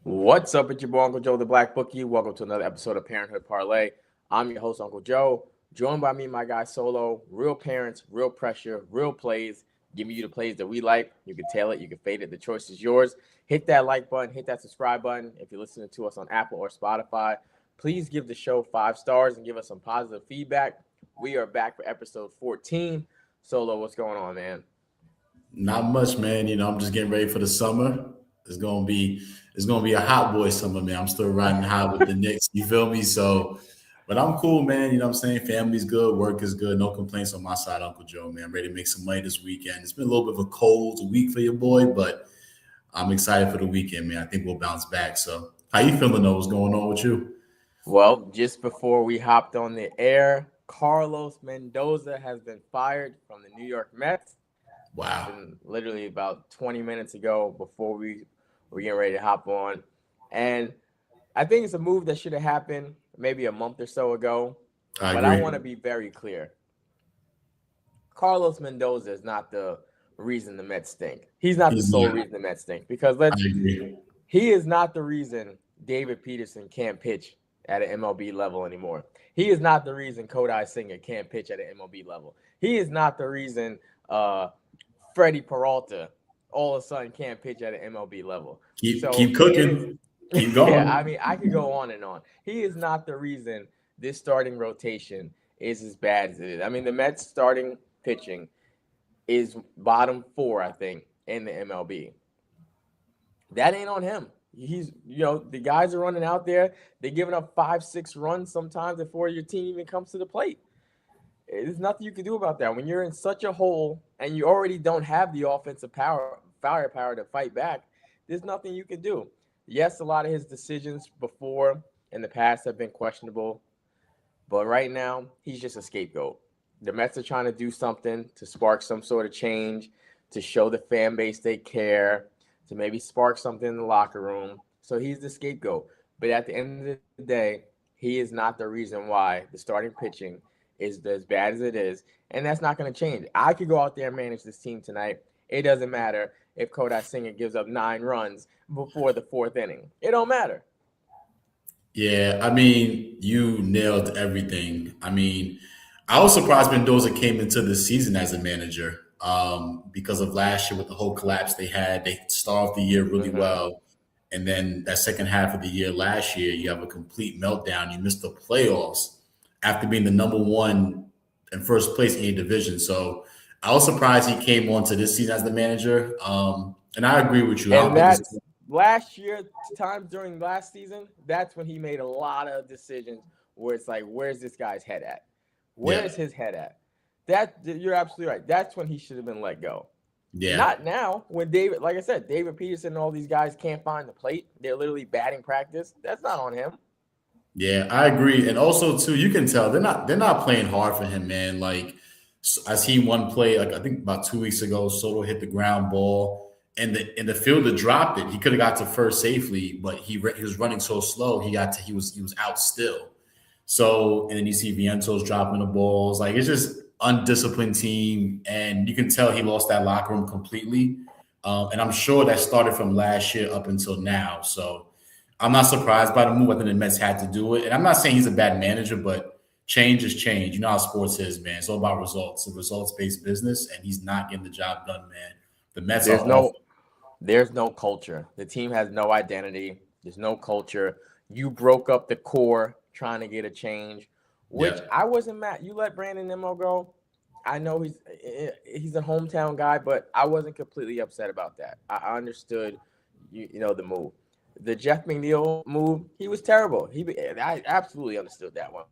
What's up? It's your boy Uncle Joe, the Black Bookie. Welcome to another episode of ParentHood Parlay. I'm your host, Uncle Joe, joined by me, my guy Solo. Real parents, real pressure, real plays. Giving you the plays that we like. You can tail it, you can fade it. The choice is yours. Hit that like button, hit that subscribe button. If you're listening to us on Apple or Spotify, please give the show 5 stars and give us some positive feedback. We are back for episode 14. Solo, what's going on, man? Not much, man. I'm just getting ready for the summer. It's gonna be it's gonna be a hot boy summer, man. I'm still riding high with the Knicks. You feel me? So, but I'm cool, man. You know what I'm saying? Family's good, work is good. No complaints on my side, Uncle Joe, man. I'm ready to make some money this weekend. It's been a little bit of a cold week for your boy, but I'm excited for the weekend, man. I think we'll bounce back. So, how you feeling though? What's going on with you? Well, just before we hopped on the air, Carlos Mendoza has been fired from the New York Mets. Wow. Happened literally about 20 minutes ago before we were getting ready to hop on. And I think it's a move that should have happened maybe a month or so ago. I But I agree. want to be very clear. Carlos Mendoza is not the reason the Mets stink. He's not the He's sole not. reason the Mets stink because I agree. he is not the reason David Peterson can't pitch at an MLB level anymore. He is not the reason Kodai Singer can't pitch at an MLB level. He is not the reason Freddie Peralta all of a sudden can't pitch at an MLB level. Keep So keep it is, cooking. Keep yeah, I going. mean, I could go on and on. He is not the reason this starting rotation is as bad as it is. I mean, the Mets starting pitching is bottom four, I think, in the MLB. That ain't on him. The guys are running out there. They're giving up 5, 6 runs sometimes before your team even comes to the plate. There's nothing you can do about that. When you're in such a hole and you already don't have the offensive firepower to fight back, there's nothing you can do. Yes, a lot of his decisions before in the past have been questionable, but right now he's just a scapegoat. The Mets are trying to do something to spark some sort of change, to show the fan base they care, to maybe spark something in the locker room. So he's the scapegoat. But at the end of the day, he is not the reason why the starting pitching is as bad as it is. And that's not going to change. I could go out there and manage this team tonight. It doesn't matter if Kodai Singer gives up 9 runs before the fourth inning. It don't matter. Yeah, I mean, you nailed everything. I mean, I was surprised Mendoza came into the season as a manager because of last year with the whole collapse they had. They started off the year really Mm-hmm. well. And then that second half of the year last year, you have a complete meltdown. You missed the playoffs after being the number one and first place in your division. So I was surprised he came on to this season as the manager. And I agree with you. I And don't think it's that's last year, times during last season, that's when he made a lot of decisions where it's like, where's this guy's head at? yeah, Where's his head at? That you're absolutely right. That's when he should have been let go. yeah. Not now when David, like I said, David Peterson and all these guys can't find the plate. They're literally batting practice. That's not on him. Yeah, I agree. And also too, you can tell they're not playing hard for him, man. Like I seen one play, like I think about 2 weeks ago, Soto hit the ground ball and the fielder dropped it. He could have got to first safely, but he was running so slow, he was out still. So and then you see Vientos dropping the balls. Like it's just undisciplined team, and you can tell he lost that locker room completely. And I'm sure that started from last year up until now. So I'm not surprised by the move. I think the Mets had to do it. And I'm not saying he's a bad manager, but change is change. You know how sports is, man. It's all about results. It's a results-based business, and he's not getting the job done, man. The Mets are There's awful. no there's no culture. The team has no identity. There's no culture. You broke up the core trying to get a change, which Yeah, I wasn't mad. You let Brandon Nimmo go. I know he's a hometown guy, but I wasn't completely upset about that. I understood, the move. The Jeff McNeil move, he was terrible. I absolutely understood that one.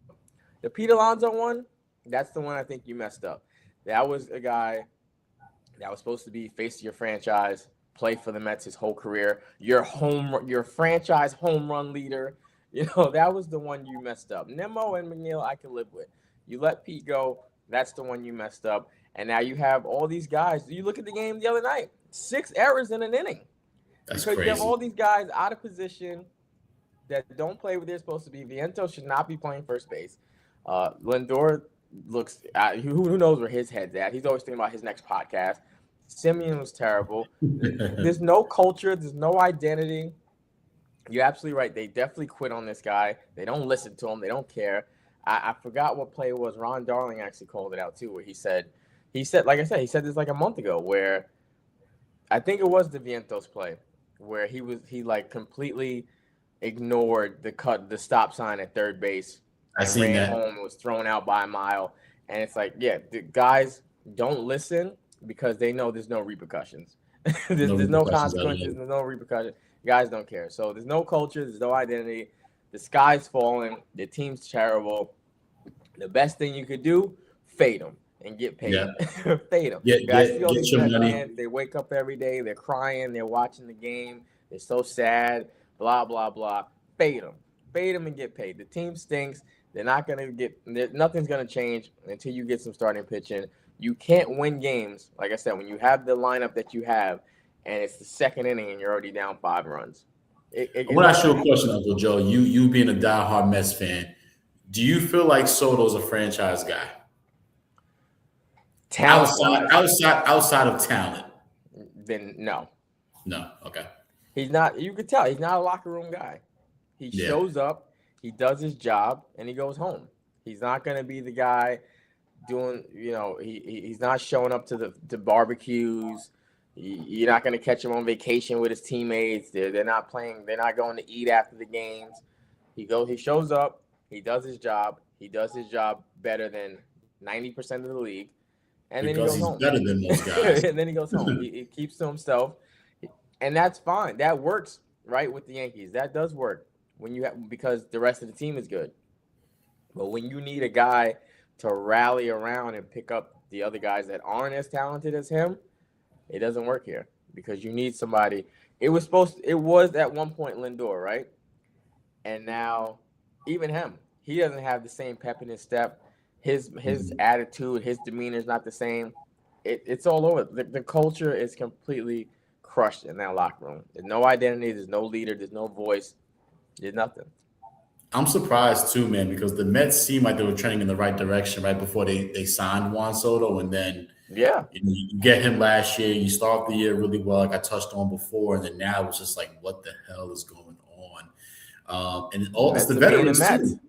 The Pete Alonso one, that's the one I think you messed up. That was a guy that was supposed to be face of your franchise, play for the Mets his whole career, your franchise home run leader. That was the one you messed up. Nemo and McNeil, I can live with. You let Pete go, that's the one you messed up. And now you have all these guys. You look at the game the other night, 6 errors in an inning that's because you have crazy. all these guys out of position that don't play where they're supposed to be. Vientos should not be playing first base. Lindor looks. Who knows where his head's at? He's always thinking about his next podcast. Simeon was terrible. There's no culture. There's no identity. You're absolutely right. They definitely quit on this guy. They don't listen to him. They don't care. I forgot what play it was. Ron Darling actually called it out too, where he said, like I said, he said this like a month ago, where I think it was the Vientos play, where he like completely ignored the stop sign at third base I and seen ran that. home and was thrown out by a mile. And it's like, yeah, the guys don't listen because they know there's no repercussions. there's, No there's no repercussions at consequences. all. There's no repercussions. Guys don't care. So there's no culture. There's no identity. The sky's falling. The team's terrible. The best thing you could do, fade them and get paid. Yeah. Fade them. Get I see get all get these your Met money. fans. They wake up every day. They're crying. They're watching the game. They're so sad. Blah blah blah. Fade them. Fade them and get paid. The team stinks. They're not gonna get. Nothing's gonna change until you get some starting pitching. You can't win games, like I said, when you have the lineup that you have, and it's the second inning and you're already down 5 runs. I want to ask you a question, Uncle Joe. You being a diehard Mets fan, do you feel like Soto's a franchise guy? Talent wise, Outside of talent. then no. No. Okay. He's not. You could tell he's not a locker room guy. He Yeah. shows up, he does his job, and he goes home. He's not going to be the guy doing. He's not showing up to barbecues. You're not going to catch him on vacation with his teammates. They're not playing. They're not going to eat after the games. He shows up. He does his job. He does his job better than 90% of the league, and Because then he goes he's home. better than most guys. And then he goes home. He keeps to himself, and that's fine. That works, right, with the Yankees. That does work when you have, because the rest of the team is good. But when you need a guy to rally around and pick up the other guys that aren't as talented as him, it doesn't work here because you need somebody. It was at one point Lindor, right? And now even him, he doesn't have the same pep in his step. His attitude, his demeanor is not the same. It's all over. The culture is completely crushed in that locker room. There's no identity. There's no leader. There's no voice. There's nothing. I'm surprised too, man, because the Mets seemed like they were trending in the right direction right before they signed Juan Soto, and then Yeah. you get him last year. You start the year really well, like I touched on before, and then now it's just like, what the hell is going on? It's the veterans too.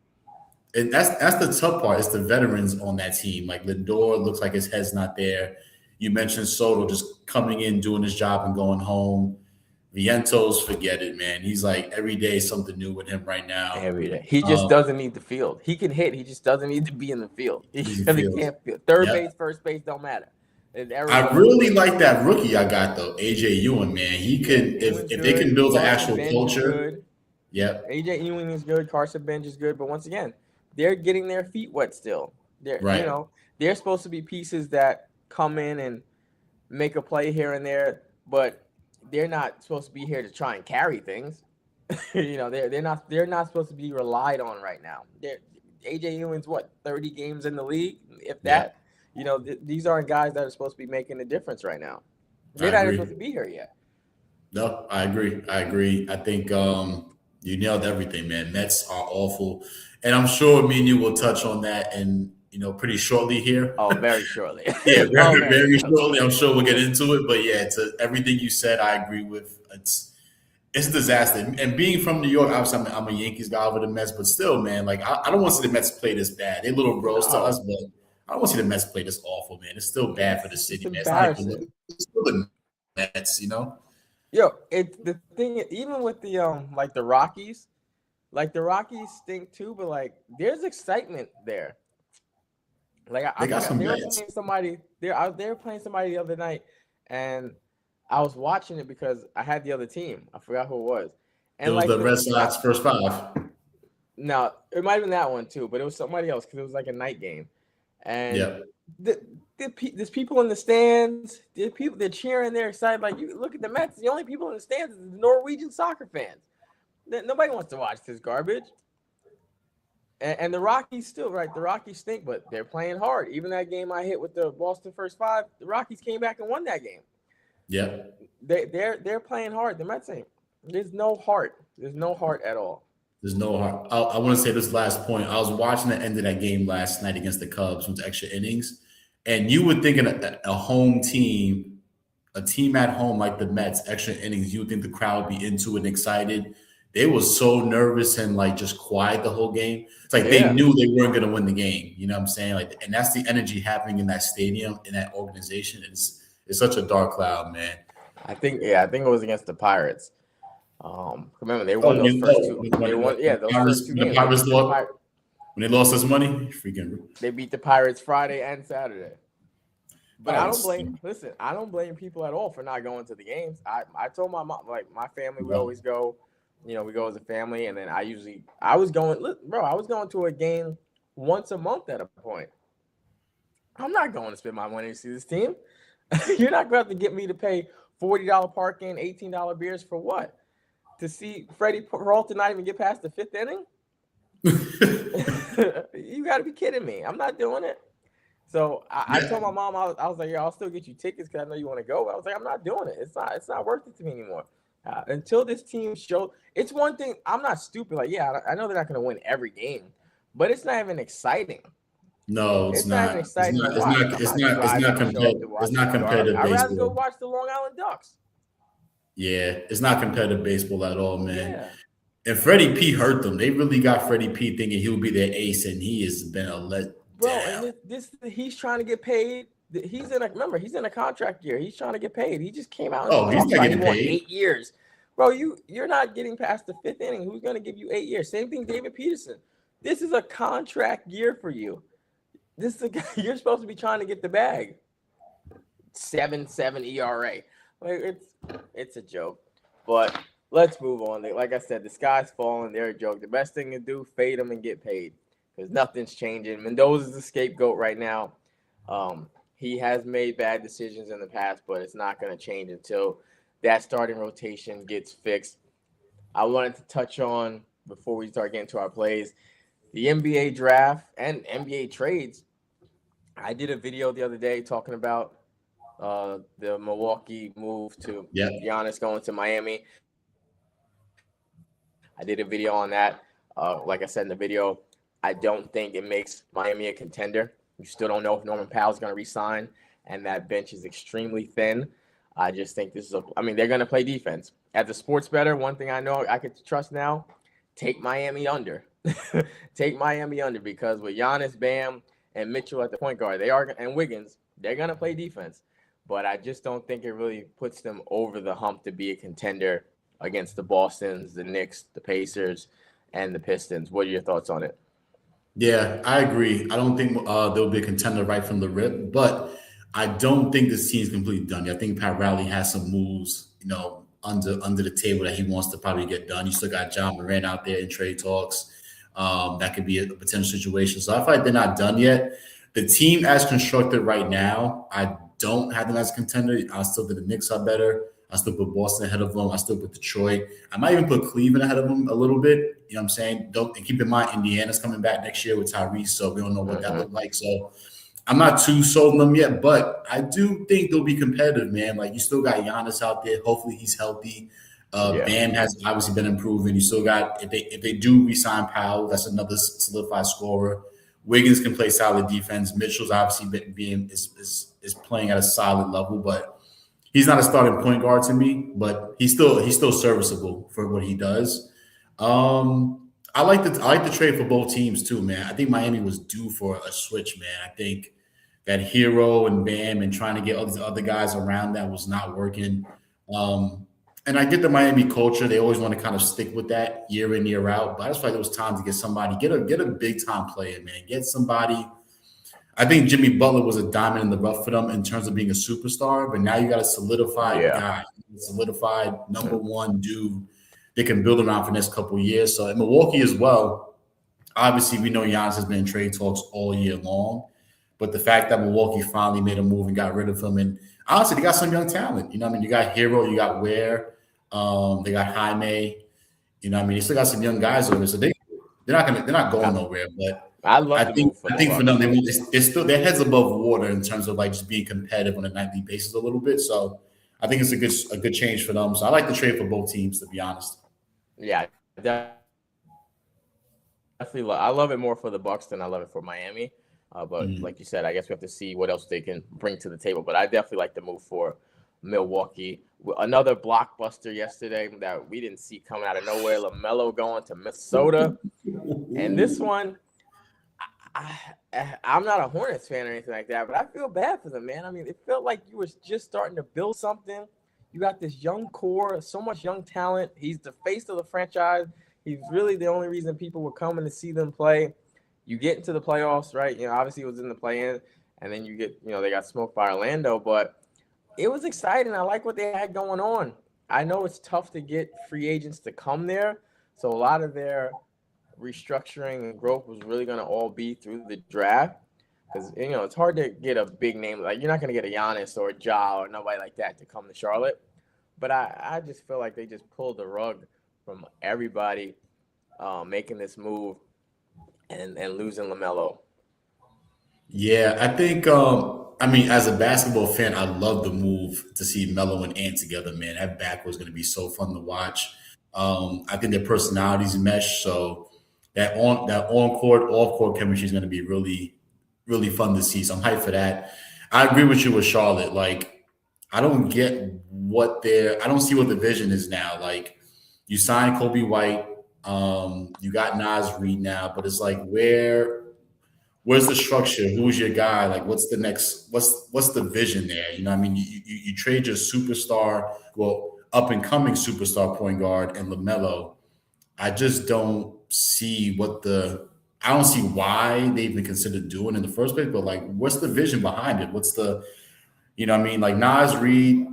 And that's the tough part. It's the veterans on that team. Like Lindor looks like his head's not there. You mentioned Soto just coming in, doing his job, and going home. Vientos, forget it, man. He's like every day something new with him right now. Every day. He just doesn't need the field. He can hit. He just doesn't need to be in the field. He can't field. Third base, first base, don't matter. I really like that rookie I got though, AJ Ewing, man. He could if they can build an actual culture. Yeah. AJ Ewing is good. Carson Bench is good. But once again, they're getting their feet wet still. They're supposed to be pieces that come in and make a play here and there, but they're not supposed to be here to try and carry things. They're not supposed to be relied on right now. AJ Ewing's 30 games in the league, if that. Yeah. These aren't guys that are supposed to be making a difference right now. They're not even supposed to be here yet. No, I agree. I think you nailed everything, man. Mets are awful, and I'm sure me and you will touch on that and pretty shortly here. Oh, very shortly. Yeah, very shortly. I'm sure we'll get into it. But yeah, everything you said, I agree with. It's a disaster. And being from New York, obviously, I'm a Yankees guy over the Mets, but still, man, like I don't want to see the Mets play this bad. They're little bros to us, but I don't want to see the Mets play this awful, man. It's still bad for the city, man. It's still the Mets, Yo, the thing, even with the the Rockies stink too, but like there's excitement there. Like they were playing somebody. They were playing somebody the other night, and I was watching it because I had the other team. I forgot who it was. And it was the Red Sox first five. No, it might have been that one too, but it was somebody else because it was like a night game. And there's people in the stands. They're cheering. They're excited. Like you look at the Mets. The only people in the stands is the Norwegian soccer fans. Nobody wants to watch this garbage. And the Rockies still, right? The Rockies stink, but they're playing hard. Even that game I hit with the Boston first five, the Rockies came back and won that game. Yeah. They're playing hard. The Mets ain't. There's no heart. There's no heart at all. There's no heart. I want to say this last point. I was watching the end of that game last night against the Cubs with extra innings, and you would think a home team, a team at home like the Mets, extra innings, you would think the crowd would be into it and excited. they was so nervous and like just quiet the whole game. It's like they Yeah. knew they weren't going to win the game. You know what I'm saying? Like, and that's the energy happening in that stadium, in that organization. It's such a dark cloud, man. I think it was against the Pirates. Remember they Oh, won those first two. They won, yeah, those first two games. When they lost this money, freaking. They beat the Pirates Friday and Saturday. But I don't blame people at all for not going to the games. I told my mom, like my family, we always go, we go as a family, and then I was going to a game once a month at a point. I'm not going to spend my money to see this team. You're not going to have to get me to pay $40 parking, $18 beers for what? To see Freddie Peralta not even get past the fifth inning? You got to be kidding me. I'm not doing it. So I told my mom, I was like, yeah, I'll still get you tickets because I know you want to go. But I was like, I'm not doing it. It's not worth it to me anymore. Until this team shows, it's one thing. I'm not stupid. Like, yeah, I know they're not going to win every game, but it's not even exciting. No, it's not. Even exciting. It's not competitive. I'd rather go watch the Long Island Ducks. Yeah, it's not competitive baseball at all, man. Yeah. And Freddie P hurt them. They really got Freddie P thinking he'll be their ace, and he has been a let. Bro, and he's trying to get paid. He's in a contract year. He's trying to get paid. He just came out. And he's not getting paid. 8 years, bro. You're not getting past the fifth inning. Who's going to give you 8 years? Same thing, David Peterson. This is a contract year for you. This is you're supposed to be trying to get the bag. 7.7 ERA. Like it's a joke. But let's move on. Like I said, the sky's falling. They're a joke. The best thing to do, fade them and get paid. Because nothing's changing. Mendoza's the scapegoat right now. He has made bad decisions in the past, but it's not going to change until that starting rotation gets fixed. I wanted to touch on, before we start getting to our plays, the NBA draft and NBA trades. I did a video the other day talking about the Milwaukee move to Giannis going to Miami. I did a video on that. Like I said in the video, I don't think it makes Miami a contender. You still don't know if Norman Powell's going to resign, and that bench is extremely thin. I just think they're going to play defense. As a sports bettor, one thing I know I could trust now, take Miami under. Take Miami under, because with Giannis, Bam, and Mitchell at the point guard, and Wiggins, they're going to play defense. But I just don't think it really puts them over the hump to be a contender against the Bostons, the Knicks, the Pacers, and the Pistons. What are your thoughts on it? Yeah, I agree. I don't think there'll be a contender right from the rip, but I don't think this team's completely done. I think Pat Riley has some moves, under the table that he wants to probably get done. You still got John Moran out there in trade talks. That could be a potential situation. So I feel like they're not done yet. The team as constructed right now, I don't have them as a contender. I still think the Knicks are better. I still put Boston ahead of them. I still put Detroit. I might even put Cleveland ahead of them a little bit. You know what I'm saying? And keep in mind, Indiana's coming back next year with Tyrese, so we don't know what that looks like. So I'm not too sold on them yet, but I do think they'll be competitive, man. Like, you still got Giannis out there. Hopefully he's healthy. Bam has obviously been improving. You still got, if they do re-sign Powell, that's another solidified scorer. Wiggins can play solid defense. Mitchell's obviously is playing at a solid level, but he's not a starting point guard to me. But he's still serviceable for what he does. I like the trade for both teams too, man. I think Miami was due for a switch, man. I think that Hero and Bam and trying to get other guys around that was not working. And I get the Miami culture; they always want to kind of stick with that year in, year out. But I just feel like it was time to get somebody, get a big time player, man. Get somebody. I think Jimmy Butler was a diamond in the rough for them in terms of being a superstar, but now you got a solidified guy, solidified number one dude they can build around for the next couple of years. So in Milwaukee as well, obviously we know Giannis has been in trade talks all year long, but the fact that Milwaukee finally made a move and got rid of him, and honestly, they got some young talent. You got Hero, you got Ware, they got Jaime. They still got some young guys over there, so they're not going nowhere. But I think for them, it's still their heads above water in terms of like just being competitive on a nightly basis a little bit. So I think it's a good change for them. So I like the trade for both teams, to be honest. Yeah, definitely. I love it more for the Bucks than I love it for Miami. But like you said, I guess we have to see what else they can bring to the table. But I definitely like the move for Milwaukee. Another blockbuster yesterday that we didn't see coming out of nowhere. LaMelo going to Minnesota, and this one, I'm not a Hornets fan or anything like that, but I feel bad for them, man. I mean, it felt like you were just starting to build something. You got this young core, so much young talent. He's the face of the franchise. He's really the only reason people were coming to see them play. You get into the playoffs, right? Obviously it was in the play-in, and then you get, they got smoked by Orlando, but it was exciting. I like what they had going on. I know it's tough to get free agents to come there, so a lot of their restructuring and growth was really going to all be through the draft, because it's hard to get a big name. Like, you're not going to get a Giannis or a Ja or nobody like that to come to Charlotte, but I just feel like they just pulled the rug from everybody making this move and losing LaMelo. Yeah, I think. I mean, as a basketball fan, I love the move to see Melo and Ant together. Man, that back was going to be so fun to watch. I think their personalities mesh, so that on court, off court chemistry is going to be really, really fun to see. So I'm hyped for that. I agree with you with Charlotte. Like, I don't get I don't see what the vision is now. Like, you signed Kobe White, you got Nas Reed now, but it's like, where's the structure? Who's your guy? Like, what's the next? What's the vision there? You know what I mean? You trade your superstar, well, up and coming superstar point guard and LaMelo. I just don't see I don't see why they even considered doing it in the first place. But like, what's the vision behind it? What's the, you know what I mean? Like, Nas Reed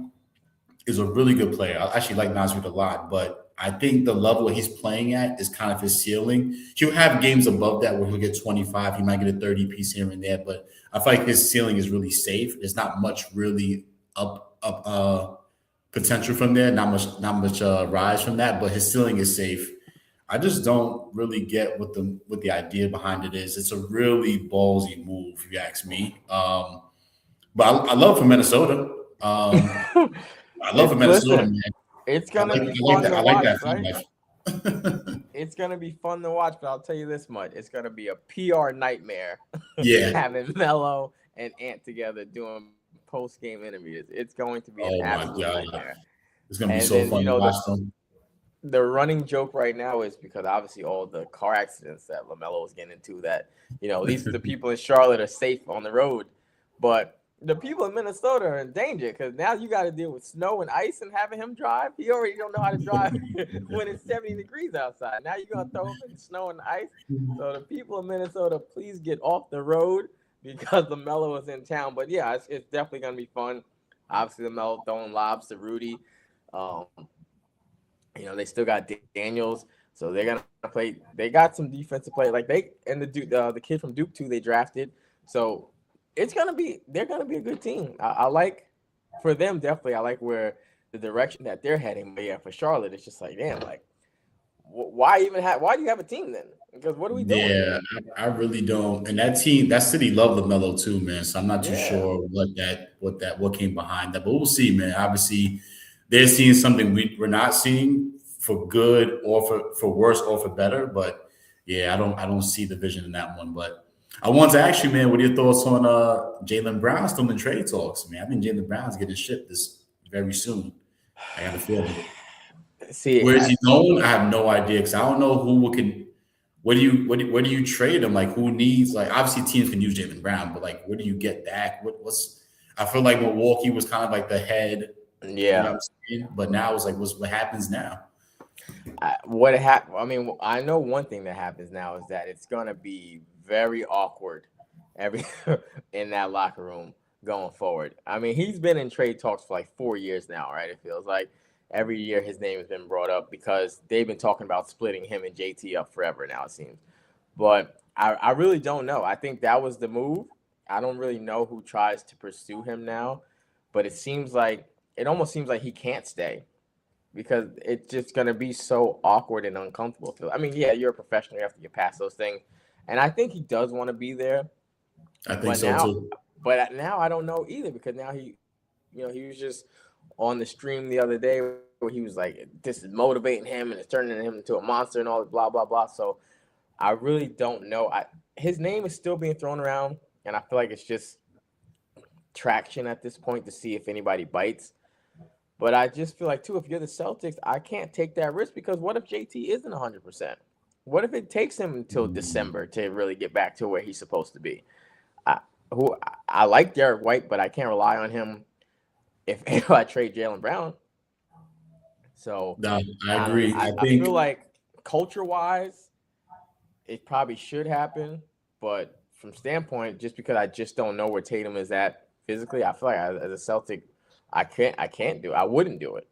is a really good player. I actually like Nas Reed a lot, but I think the level he's playing at is kind of his ceiling. He'll have games above that where he'll get 25. He might get a 30 piece here and there, but I feel like his ceiling is really safe. There's not much really up potential from there. Not much rise from that, but his ceiling is safe. I just don't really get what the idea behind it is. It's a really ballsy move, if you ask me. But I love for Minnesota. I love for Minnesota, Listen, man. it's I gonna like, be I like fun that. to I like watch, that right? fan life. It's gonna be fun to watch, but I'll tell you this much: it's gonna be a PR nightmare Yeah. having Melo and Ant together doing post game interviews. It's going to be an Oh my absolute god, nightmare. it's gonna be And so then fun to watch them. the running joke right now is because obviously all the car accidents that LaMelo is getting into, that at least the people in Charlotte are safe on the road, but the people in Minnesota are in danger, because now you got to deal with snow and ice and having him drive. He already don't know how to drive when it's 70 degrees outside. Now you're gonna throw him in snow and ice. So the people in Minnesota, please get off the road because LaMelo is in town. But yeah, it's definitely gonna be fun. Obviously, LaMelo throwing lobs to Rudy. Um, they still got Daniels, so they're gonna play. They got some defensive play, like the kid from Duke too. They drafted, so they're gonna be a good team. I like, for them, definitely. I like where the direction that they're heading. But yeah, for Charlotte, it's just like, damn, like, why do you have a team then? Because what are we doing? Yeah, I really don't. And that team, that city loved LaMelo too, man. So I'm not too Yeah. sure what came behind that, but we'll see, man. Obviously, they're seeing something we're not seeing, for good or for worse or for better. But yeah, I don't see the vision in that one. But I want to ask you, man, what are your thoughts on Jaylen Brown still in trade talks, man? I think Jaylen Brown's getting shipped this very soon. I got a feeling. See, Where is he going? I have no idea, because I don't know who can. Where do you trade him? Like, who needs, like, obviously teams can use Jaylen Brown, but like, where do you get that? What's I feel like Milwaukee was kind of like the head, you know what yeah. I'm saying? But now it's like, what happens now? I mean, I know one thing that happens now is that it's gonna be very awkward, every in that locker room going forward. I mean, he's been in trade talks for like 4 years now, right? It feels like every year his name has been brought up because they've been talking about splitting him and JT up forever now, it seems. But I really don't know. I think that was the move. I don't really know who tries to pursue him now, but it almost seems like he can't stay, because it's just going to be so awkward and uncomfortable. I mean, yeah, you're a professional. You have to get past those things. And I think he does want to be there. I think But so now, too. but now I don't know either, because now he was just on the stream the other day where he was like, this is motivating him and it's turning him into a monster and all this blah, blah, blah. So I really don't know. His name is still being thrown around, and I feel like it's just traction at this point to see if anybody bites. But I just feel like too, if you're the Celtics, I can't take that risk because what if JT isn't 100%? What if it takes him until Mm. December to really get back to where he's supposed to be? I I like Derek White, but I can't rely on him if I trade Jalen Brown. So No, I I don't know. agree. I I feel think, like culture wise, it probably should happen, but from standpoint, just because I just don't know where Tatum is at physically, I feel like as a Celtic, I can't do it. I wouldn't do it.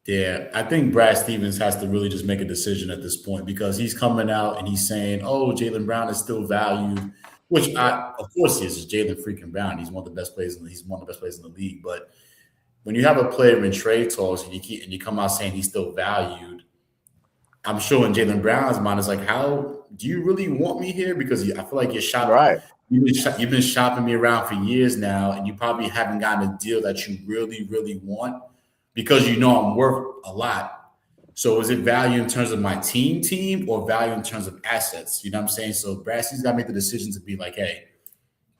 yeah, I think Brad Stevens has to really just make a decision at this point because he's coming out and he's saying, "Oh, Jalen Brown is still valued," which Yeah. of course, he is. It's Jalen freaking Brown. He's one of the best players. He's one of the best players in the league. But when you have a player in trade talks and you come out saying he's still valued, I'm sure in Jalen Brown's mind is like, how do you really want me here? Because I feel like Right. you've been shopping me around for years now, and you probably haven't gotten a deal that you really, really want because you know I'm worth a lot. So is it value in terms of my team or value in terms of assets? You know what I'm saying? So Brassey's got to make the decision to be like, hey,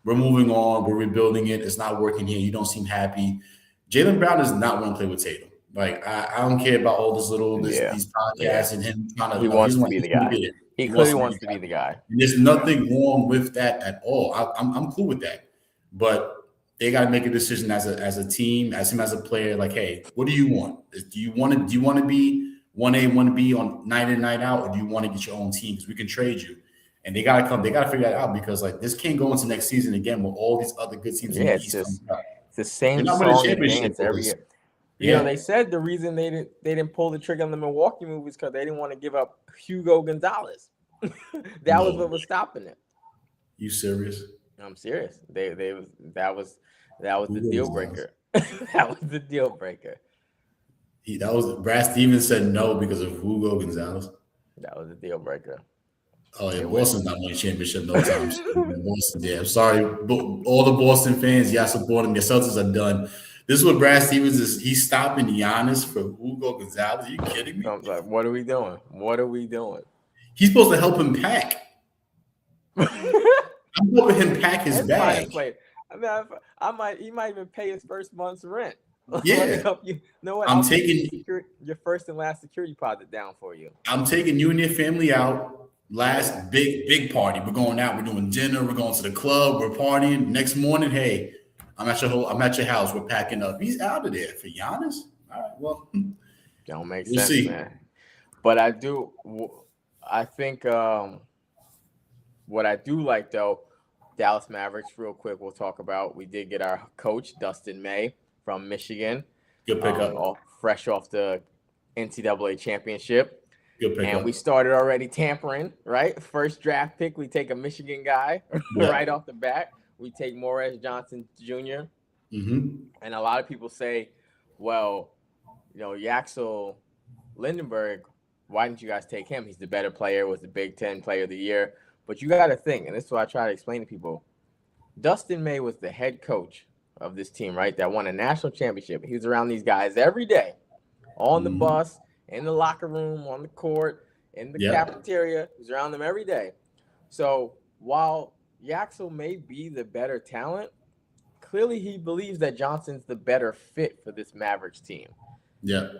we're moving on. We're rebuilding it. It's not working here. You don't seem happy. Jalen Brown does not want to play with Tatum. Like I don't care about all Yeah. these Yeah. podcasts and him trying to He no. He wants doesn't to want. be He the wants to guy. be there. He He wants clearly to be wants the to guy. be the guy. And there's nothing wrong with that at all. I'm cool with that. But they got to make a decision as a team, as him as a player. Like, hey, what do you want? Do you want to be 1A, 1B on night in, night out, or do you want to get your own team? Because we can trade you. And they gotta come. They gotta figure that out because like this can't go into next season again with all these other good teams in Yeah, the it's East coming just up. it's the You're same not winning a song and championship dance with every this. year. Yeah. They said the reason they didn't pull the trigger on the Milwaukee move is because they didn't want to give up Hugo Gonzalez. That was what No. was stopping it. You serious? I'm serious. They was that was Who the was deal that? breaker. That was the deal breaker. That was Brad Stevens said no because of Hugo Gonzalez. That was the deal breaker. Oh yeah, It was. Boston's not winning championship no time soon. Boston, yeah. I'm sorry, but all the Boston fans, y'all support him. Your Celtics are done. This is what Brad Stevens is. He's stopping Giannis for Hugo Gonzalez. Are you kidding me? I'm like, what are we doing? What are we doing? He's supposed to help him pack. I'm helping him pack his And find a bag. play. I mean, he might even pay his first month's rent. Let me Yeah, help you. You know what? I'm I'll put taking your first and last security deposit down for you. I'm taking you and your family out. Yeah. Last big party. We're going out. We're doing dinner. We're going to the club. We're partying. Next morning, hey, I'm at your house. We're packing up. He's out of there for Giannis. All right. Well, Don't make we'll sense, see. man. But I think what I do like though, Dallas Mavericks. Real quick, we'll talk about. We did get our coach Dustin May from Michigan, Good pickup. fresh off the NCAA championship. Good And we pickup. started already tampering, right? First draft pick, we take a Michigan guy Yeah. right off the bat. We take Morris Johnson Jr. Mm-hmm. And a lot of people say, well, Yaxel Lindenberg, why didn't you guys take him? He's the better player, was the Big Ten Player of the Year. But you got to think, and this is what I try to explain to people. Dustin May was the head coach of this team, right? That won a national championship. He was around these guys every day, on the Mm-hmm. bus, in the locker room, on the court, in the Yep. cafeteria. He was around them every day. So while Yaxel may be the better talent, clearly he believes that Johnson's the better fit for this Mavericks team. Yep.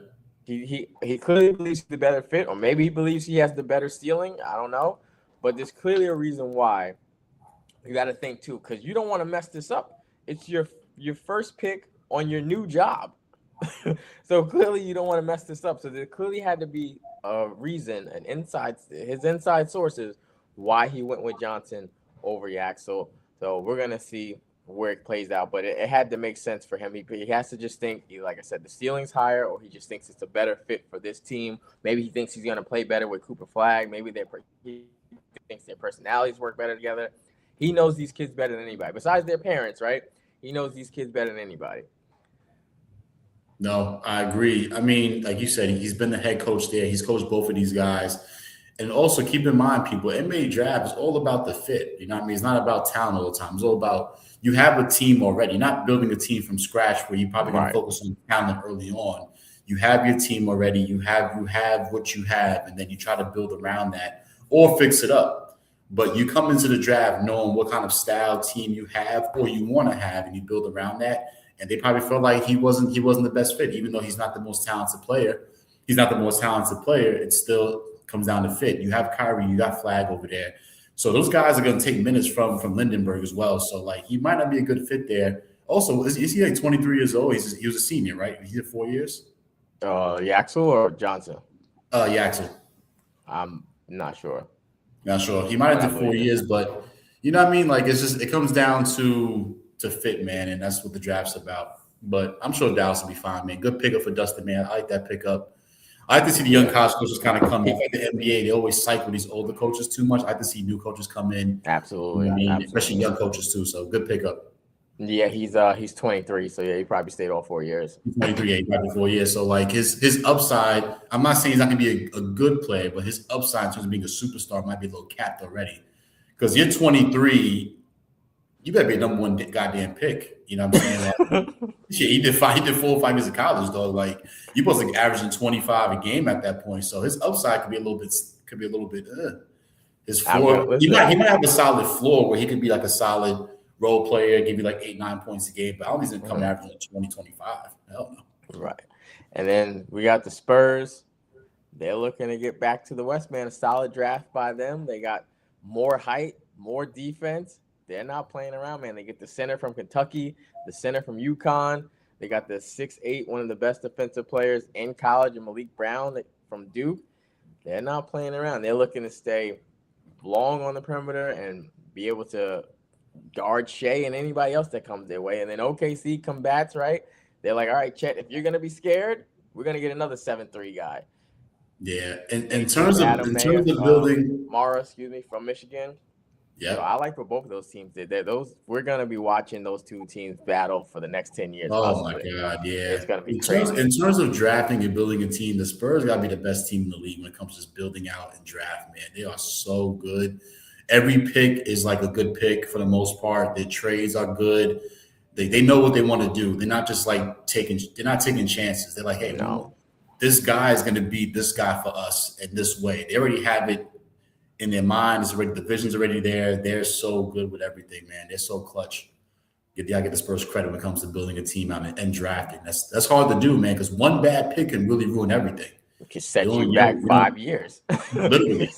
He clearly believes he's the better fit, or maybe he believes he has the better ceiling. I don't know. But there's clearly a reason why. You got to think too, because you don't want to mess this up. It's your first pick on your new job. So clearly you don't want to mess this up. So there clearly had to be a reason, his inside sources, why he went with Johnson over Yaxel. So we're gonna see where it plays out, but it had to make sense for him. He has to just think, like I said, the ceiling's higher, or he just thinks it's a better fit for this team. Maybe he thinks he's gonna play better with Cooper Flag. Maybe he thinks their personalities work better together. He knows these kids better than anybody, besides their parents, right? He knows these kids better than anybody. No, I agree. I mean, like you said, he's been the head coach there. He's coached both of these guys. And also keep in mind, people, NBA draft is all about the fit. You know what I mean? It's not about talent all the time. It's all about you have a team already. You're not building a team from scratch where you're probably going to Right. focus on talent early on. You have your team already. You have what you have, and then you try to build around that or fix it up. But you come into the draft knowing what kind of style team you have or you want to have, and you build around that. and they probably felt like he wasn't the best fit, even though he's not the most talented player. He's not the most talented player. It still comes down to fit. You have Kyrie, you got Flag over there. So those guys are going to take minutes from Lindenberg as well. So like he might not be a good fit there. Also, is he like 23 years old? He was a senior, right? He did 4 years. Yaxel or Johnson? Yaxel. I'm not sure. Not sure. He might have did 4 years, but you know what I mean? Like it comes down to fit, man, and that's what the draft's about. But I'm sure Dallas will be fine, man. Good pickup for Dustin, man. I like that pickup. I like to see the young college coaches kind of come in. Like the NBA, they always cycle these older coaches too much. I like to see new coaches come in. Absolutely. I mean, especially young coaches too. So good pickup. Yeah, he's 23, so yeah, he probably stayed all 4 years. 23, he probably 4 years. So like his upside, I'm not saying he's not gonna be a good player, but his upside in terms of being a superstar might be a little capped already. Because you're 23, you better be a number one goddamn pick. You know what I'm saying? Like, shit, he did 4 or 5 years of college though. Like you're supposed to be averaging 25 a game at that point. So his upside could be a little bit. His floor, he might have a solid floor where he could be like a solid role player, give you like 8-9 points a game. But I don't think he's gonna come averaging 20-25. Hell no. Right. And then we got the Spurs. They're looking to get back to the West, man. A solid draft by them. They got more height, more defense. They're not playing around, man. They get the center from Kentucky, the center from UConn. They got the 6'8", one of the best defensive players in college, and Malik Brown from Duke. They're not playing around. They're looking to stay long on the perimeter and be able to guard Shea and anybody else that comes their way. And then OKC combats, right? They're like, all right, Chet, if you're going to be scared, we're going to get another 7'3" guy. Yeah. In terms of building – Mara, from Michigan. Yeah, so I like what both of those teams did. We're gonna be watching those two teams battle for the next 10 years. Oh my god, yeah, it's gonna be crazy. In terms of drafting and building a team, the Spurs gotta be the best team in the league when it comes to just building out and draft. Man, they are so good. Every pick is like a good pick for the most part. Their trades are good. They know what they want to do. They're not just like taking chances. They're like, hey, no, this guy is gonna be this guy for us in this way. They already have it in their mind. It's already, the vision's already there. They're so good with everything, man. They're so clutch. I get the Spurs credit when it comes to building a team out and drafting. That's hard to do, man, because one bad pick can really ruin everything. It can set you back 5 years. Literally.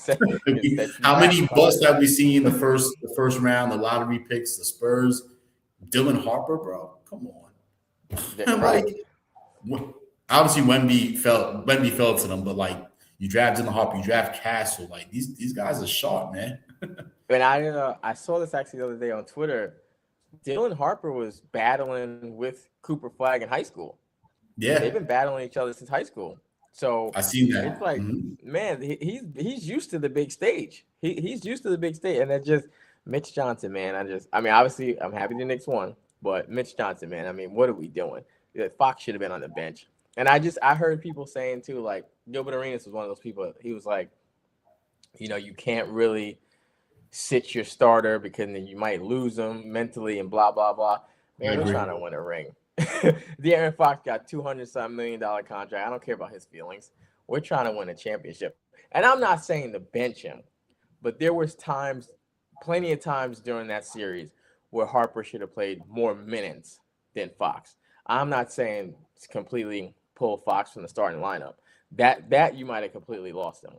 How many busts have we seen the first round, the lottery picks, the Spurs? Dylan Harper, bro. Come on. Like, obviously Wemby fell to them, but like, you draft Dylan Harper, you draft Castle. Like these guys are sharp, man. And I saw this actually the other day on Twitter. Dylan Harper was battling with Cooper Flag in high school. Yeah, they've been battling each other since high school. So I seen that. It's like, man, he's used to the big stage. He's used to the big stage, and that's just Mitch Johnson, man. I mean, obviously, I'm happy the Knicks won, but Mitch Johnson, man. I mean, what are we doing? Fox should have been on the bench. And I heard people saying too, like Gilbert Arenas was one of those people. He was like, you can't really sit your starter because then you might lose them mentally and blah blah blah. Man, we're trying to win a ring. De'Aaron Fox got $200-some million contract. I don't care about his feelings. We're trying to win a championship. And I'm not saying to bench him, but there was plenty of times during that series where Harper should have played more minutes than Fox. I'm not saying it's completely pull Fox from the starting lineup. That you might have completely lost him.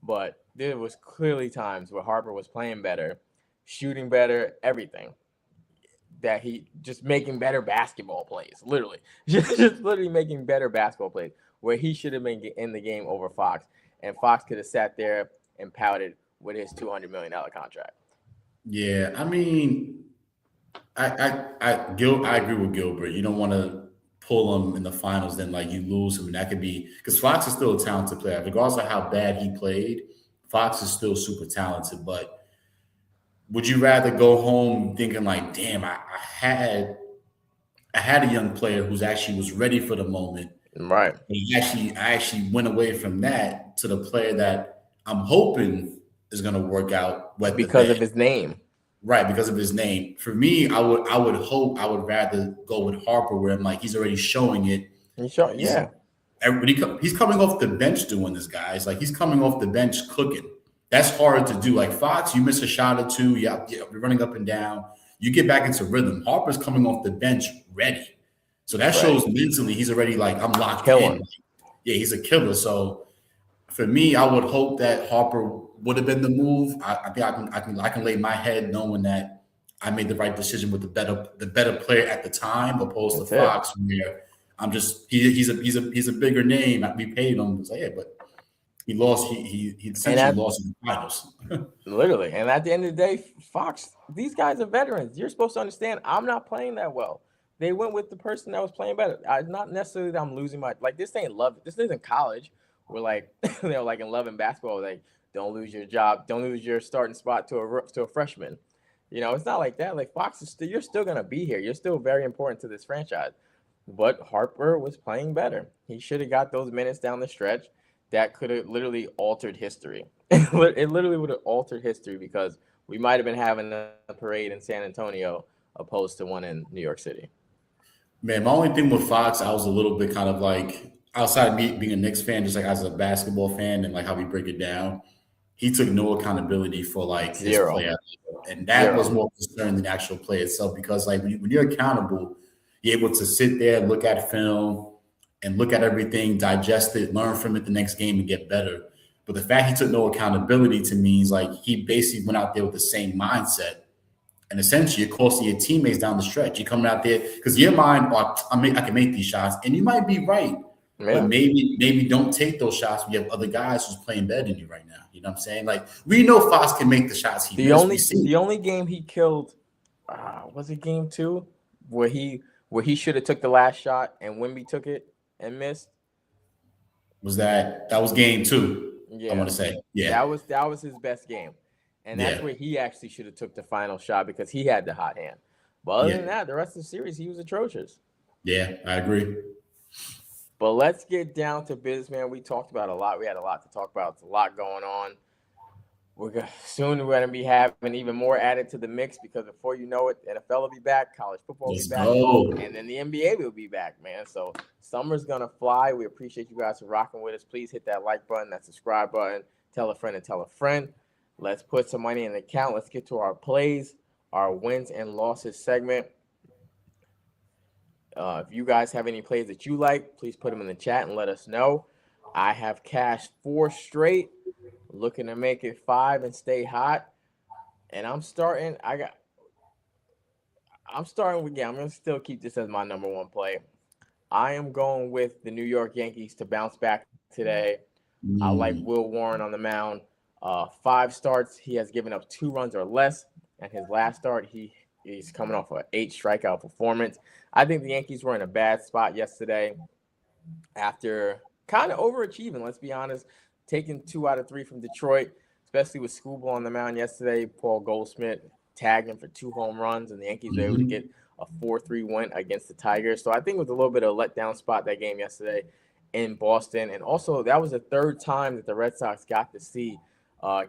But there was clearly times where Harper was playing better, shooting better, everything. That he just making better basketball plays, literally. just literally making better basketball plays where he should have been in the game over Fox. And Fox could have sat there and pouted with his $200 million contract. Yeah, I mean, I agree with Gilbert. You don't want to pull him in the finals, then like you lose him. And that could be because Fox is still a talented player. Regardless of how bad he played, Fox is still super talented. But would you rather go home thinking like, damn, I had a young player who's actually was ready for the moment. Right. I actually went away from that to the player that I'm hoping is going to work out because of his name. Right, because of his name. For me, I would rather go with Harper, where I'm like he's already showing it. He's coming off the bench doing this, guys. Like he's coming off the bench cooking. That's hard to do. Like Fox, you miss a shot or two, you're running up and down. You get back into rhythm. Harper's coming off the bench ready. So that Right. shows mentally he's already like, I'm locked in. Killing. Yeah, he's a killer. So for me, I would hope that Harper would have been the move. I think I can lay my head knowing that I made the right decision with the better player at the time, opposed to That's it. Fox, where I'm just he's a bigger name. We paid him. It's like, yeah, but he lost. He And essentially at lost in the finals. literally, and at the end of the day, Fox, these guys are veterans. You're supposed to understand. I'm not playing that well. They went with the person that was playing better. Not necessarily that I'm losing my like. This ain't love. This isn't college. We're like they're like in love and basketball. Like don't lose your job. Don't lose your starting spot to a freshman. It's not like that. Like Fox is still. You're still gonna be here. You're still very important to this franchise. But Harper was playing better. He should have got those minutes down the stretch. That could have literally altered history. It literally would have altered history because we might have been having a parade in San Antonio opposed to one in New York City. Man, my only thing with Fox, I was a little bit kind of like outside of me being a Knicks fan, just like as a basketball fan and like how we break it down. He took no accountability for like his Zero. play, and that was Zero. more concern than the actual play itself. Because like when you're accountable, you're able to sit there, look at film, and look at everything, digest it, learn from it the next game, and get better. But the fact he took no accountability to me is like he basically went out there with the same mindset and essentially, you're costing your teammates down the stretch. You're coming out there because your mind, oh, I can make these shots, and you might be right, but Yeah. maybe don't take those shots when you have other guys who's playing better than you right now. You know what I'm saying? Like we know Fox can make the shots he The missed. We only see. the only game he killed was it game two where he should have took the last shot and Wimby took it and missed. Was that was game two? I Yeah. want to say, yeah, That was his best game. And that's yeah, where he actually should have took the final shot because he had the hot hand. But other than yeah, that, the rest of the series he was atrocious. yeah. I agree. But let's get down to business, man. We talked about a lot. We had a lot to talk about. It's a lot going on. Soon we're gonna be having even more added to the mix because before you know it, NFL will be back, college football will be Let's back, go. and then the NBA will be back, man. So summer's gonna fly. We appreciate you guys for rocking with us. Please hit that like button, that subscribe button, tell a friend and tell a friend. Let's put some money in the account. Let's get to our plays, our wins and losses segment. If you guys have any plays that you like, please put them in the chat and let us know. I have cashed 4 straight, looking to make it 5 and stay hot. And I'm starting with I'm gonna still keep this as my number one play. I am going with the New York Yankees to bounce back today. I like Mm. Will Warren on the mound. 5 starts, he has given up 2 runs or less. And his last start, he's coming off an 8 strikeout performance. I think the Yankees were in a bad spot yesterday after kind of overachieving, let's be honest, taking 2 out of 3 from Detroit, especially with Scooble on the mound yesterday. Paul Goldschmidt tagged him for 2 home runs, and the Yankees were able to get a 4-3 win against the Tigers. So I think it was a little bit of a letdown spot that game yesterday in Boston. And also, that was the 3rd time that the Red Sox got to see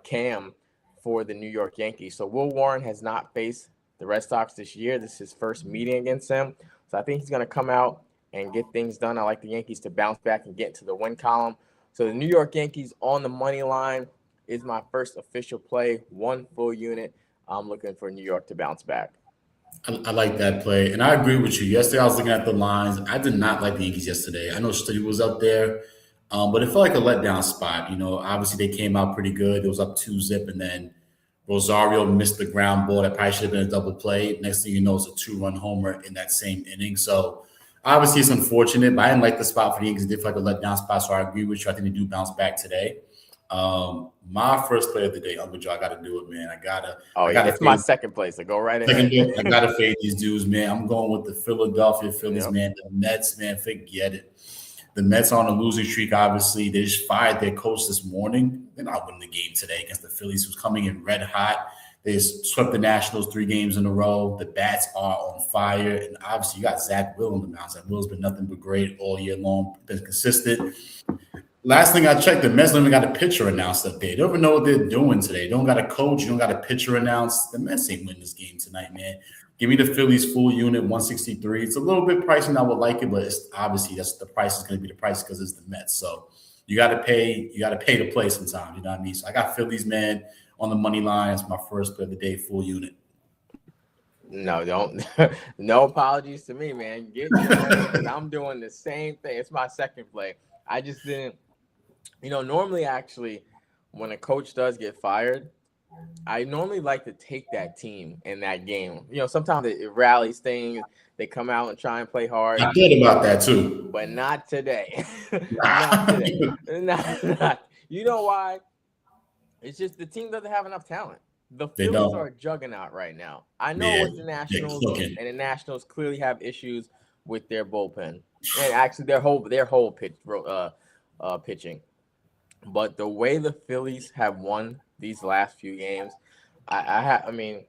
Cam for the New York Yankees. So Will Warren has not faced the Red Sox this year. This is his first meeting against them. So I think he's going to come out and get things done. I like the Yankees to bounce back and get into the win column. So the New York Yankees on the money line is my first official play, 1 full unit. I'm looking for New York to bounce back. I like that play, and I agree with you. Yesterday, I was looking at the lines. I did not like the Yankees yesterday. I know Steve was up there, but it felt like a letdown spot. Obviously they came out pretty good. It was up 2-zip, and then Rosario missed the ground ball that probably should have been a double play. Next thing you know, it's a 2-run homer in that same inning. So obviously it's unfortunate, but I didn't like the spot for the Yankees. It did feel like a letdown spot, so I agree with you. I think they do bounce back today. My first play of the day, Uncle Joe, I got to do it, man. It's my second place, so go right ahead. I got to fade these dudes, man. I'm going with the Philadelphia Phillies, man. The Mets, man, forget it. The Mets are on a losing streak, obviously. They just fired their coach this morning. They're not winning the game today against the Phillies, who's coming in red hot. They swept the Nationals 3 games in a row. The bats are on fire. And obviously, you got Zach Will on the mound. Zach Will's been nothing but great all year long, been consistent. Last thing I checked, the Mets don't even got a pitcher announced up there. They don't even know what they're doing today. They don't got a coach. You don't got a pitcher announced. The Mets ain't winning this game tonight, man. Give me the Phillies full unit, 163. It's a little bit pricey, and I would like it, but it's obviously that's the price is going to be the price because it's the Mets. So you got to pay. You got to pay to play sometimes. You know what I mean? So I got Phillies, man, on the money line. It's my first play of the day, full unit. No, don't. No apologies to me, man. Get your money because I'm doing the same thing. It's my second play. I just didn't. Normally, actually, when a coach does get fired, I normally like to take that team in that game. Sometimes it rallies things. They come out and try and play hard, I thought about that too. but not today. Not today. Not. You know why? It's just the team doesn't have enough talent. The They Phillies are don't. a juggernaut right now. I know Yeah, it's the they're Nationals, cooking. and the Nationals clearly have issues with their bullpen, and actually their whole pitching. But the way the Phillies have won these last few games, I mean,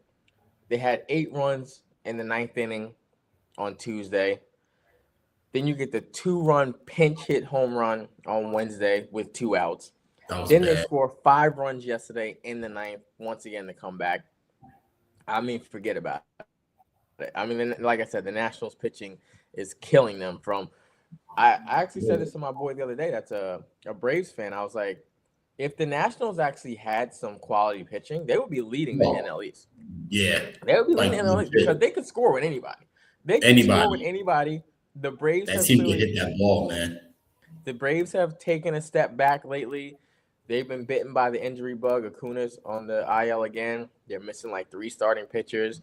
they had 8 runs in the ninth inning on Tuesday. Then you get the 2-run pinch hit home run on Wednesday with 2 outs. That was Then they bad. score 5 runs yesterday in the ninth, once again to come back. I mean, forget about it. I mean, like I said, the Nationals pitching is killing them. I actually said this to my boy the other day. That's a Braves fan. I was like, if the Nationals actually had some quality pitching, they would be leading the Oh, NL East. yeah, They would be leading like the NL East because they could score with anybody. They could score with anybody anybody. The Braves that have team can clearly hit that ball, man. the Braves have taken a step back lately. They've been bitten by the injury bug. Acuna's on the IL again. They're missing like 3 starting pitchers.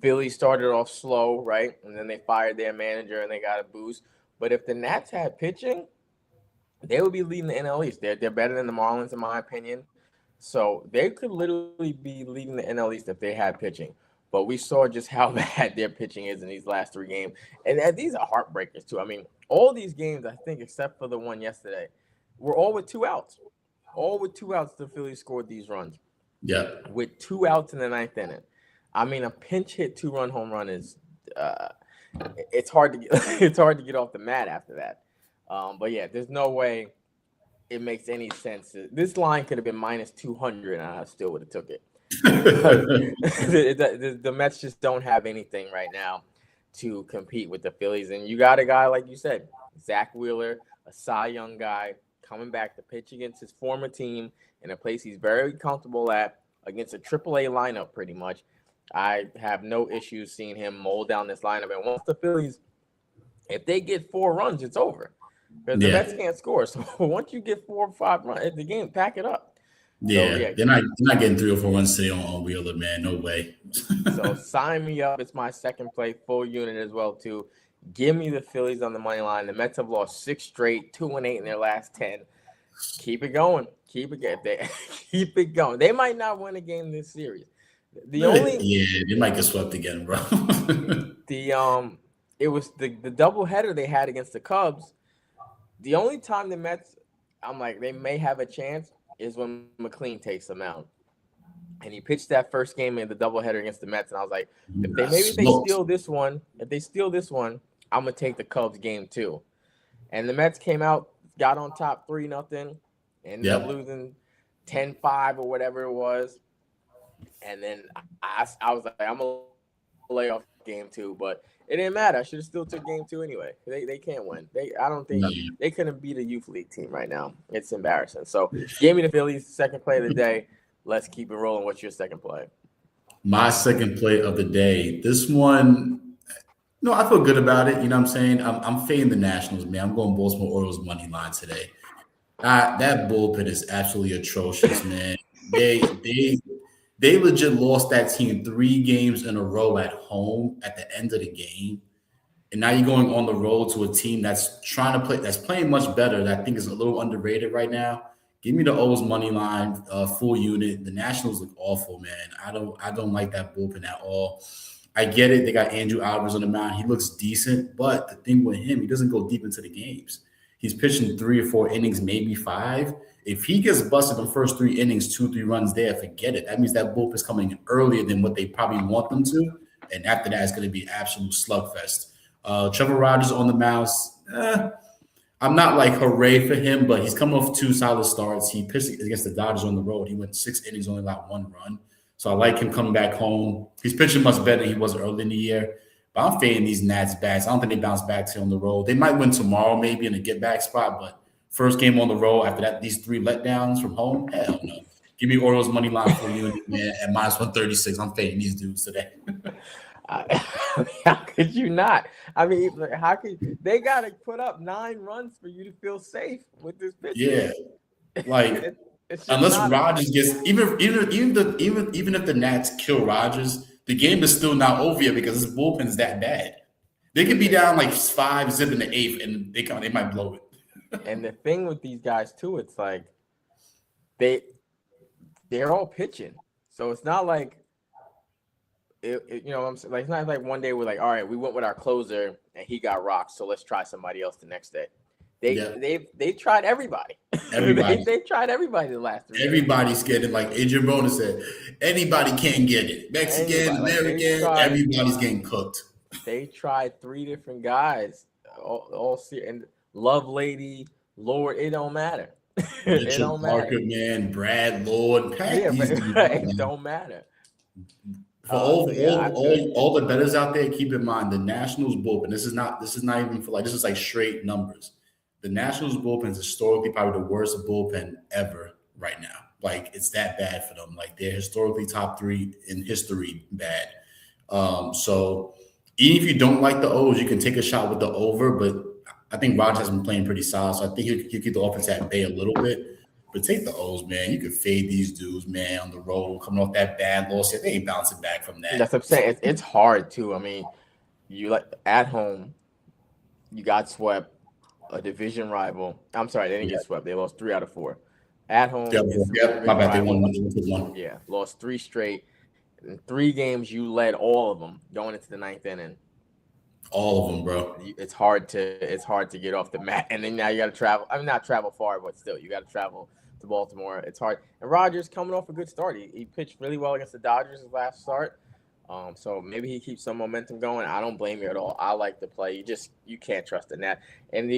Philly started off slow, right? And then they fired their manager and they got a boost. But if the Nats had pitching, they would be leading the NL East. They're better than the Marlins, in my opinion. So they could literally be leading the NL East if they had pitching. But we saw just how bad their pitching is in these last 3 games. And these are heartbreakers, too. I mean, all these games, I think, except for the one yesterday, were all with 2 outs. All with 2 outs, the Phillies scored these runs. Yeah, With 2 outs in the ninth inning. I mean, a pinch hit 2-run home run is it's hard to get it's hard to get off the mat after that. But yeah, there's no way it makes any sense. This line could have been -200, and I still would have took it because the Mets just don't have anything right now to compete with the Phillies. And you got a guy like you said, Zach Wheeler, a Cy Young guy, coming back to pitch against his former team in a place he's very comfortable at against a AAA lineup, pretty much. I have no issues seeing him mold down this lineup. And once the Phillies, if they get 4 runs, it's over because the yeah, Mets can't score. So once you get 4 or 5 runs, the game, pack it up. So yeah. yeah, They're not getting 3 or 4 runs today on Wheeler, man. No way. so sign me up. It's my second play, full unit as well too. Give me the Phillies on the money line. The Mets have lost 6 straight, 2-8 in their last 10. Keep it going. Keep it going. Keep it going. They might not win a game this series. The only Yeah, they might get swept again, bro. the it was the double header they had against the Cubs. The only time the Mets, I'm like, they may have a chance is when McLean takes them out. And he pitched that first game in the doubleheader against the Mets, and I was like, if they Smoked. steal this one, I'm gonna take the Cubs game too. And the Mets came out, got on top 3-0, ended up Yep. losing 10-5 or whatever it was. And then I was like, I'm gonna lay off game 2, but it didn't matter. I should have still took game 2 anyway. They can't win. I don't think No. they couldn't beat a youth league team right now. It's embarrassing. So give me the Phillies, second play of the day. Let's keep it rolling. What's your second play? My second play of the day. This one, no, I feel good about it. You know what I'm saying? I'm fading the Nationals, man. I'm going Baltimore Orioles money line today. That bullpen is absolutely atrocious, man. They they they legit lost that team 3 games in a row at home at the end of the game. And now you're going on the road to a team that's trying to play, that's playing much better. That I think is a little underrated right now. Give me the O's money line, full unit. The Nationals look awful, man. I don't like that bullpen at all. I get it. They got Andrew Alvarez on the mound. He looks decent, but the thing with him, he doesn't go deep into the games. He's pitching 3 or 4 innings, maybe 5. If he gets busted in the first 3 innings, 2 or 3 runs there, forget it. That means that bullpen's coming in earlier than what they probably want them to. And after that, it's going to be absolute slugfest. Trevor Rogers on the mouse. I'm not like hooray for him, but he's come off 2 solid starts. He pitched against the Dodgers on the road. He went 6 innings, only allowed 1 run. So I like him coming back home. He's pitching much better than he was early in the year. But I'm fading these Nats bats. I don't think they bounce back to on the road. They might win tomorrow, maybe in a get back spot, but first game on the road after that, these 3 letdowns from home, hell no. Give me Orioles money line for you, man, at -136. I'm fading these dudes today. How could you not? I mean, how could they got to put up 9 runs for you to feel safe with this pitcher? Yeah, like It's just unless not. Rodgers gets even if the Nats kill Rodgers, the game is still not over yet because his bullpen's that bad. They could be down like 5-zip in the eighth, and they might blow it. And the thing with these guys too, it's like they're all pitching, so it's not like you know what I'm saying, like it's not like one day we're like, all right, we went with our closer and he got rocked, so let's try somebody else the next day. They tried everybody. they tried everybody the last 3 Everybody's getting, like Adrian Broner said, anybody can get it. Mexican, American, everybody's getting cooked. They tried 3 different guys, all and Love Lady, Lord, it don't matter. It don't Parker, matter. Man, Brad, Lord, it don't matter. For all the bettors out there, keep in mind the Nationals bullpen. This is not even for like, this is like straight numbers. The Nationals bullpen is historically probably the worst bullpen ever right now. Like, it's that bad for them. Like, they're historically top 3 in history bad. So even if you don't like the O's, you can take a shot with the over. But I think Rodgers has been playing pretty solid, so I think he'll keep the offense at bay a little bit. But take the O's, man. You could fade these dudes, man, on the road, coming off that bad loss. They ain't bouncing back from that. That's what I'm saying. It's hard, too. I mean, you like at home, you got swept, a division rival. I'm sorry, they didn't get swept. They lost 3 out of 4. At home, my bad. They won 1. Yeah, lost 3 straight. In 3 games, you led all of them going into the 9th inning. All of them, bro. It's hard to get off the mat, and then now you got to travel. I mean, not travel far, but still, you got to travel to Baltimore. It's hard. And Rodgers coming off a good start. He pitched really well against the Dodgers his last start. So maybe he keeps some momentum going. I don't blame you at all. I like the play. You can't trust the Nats. And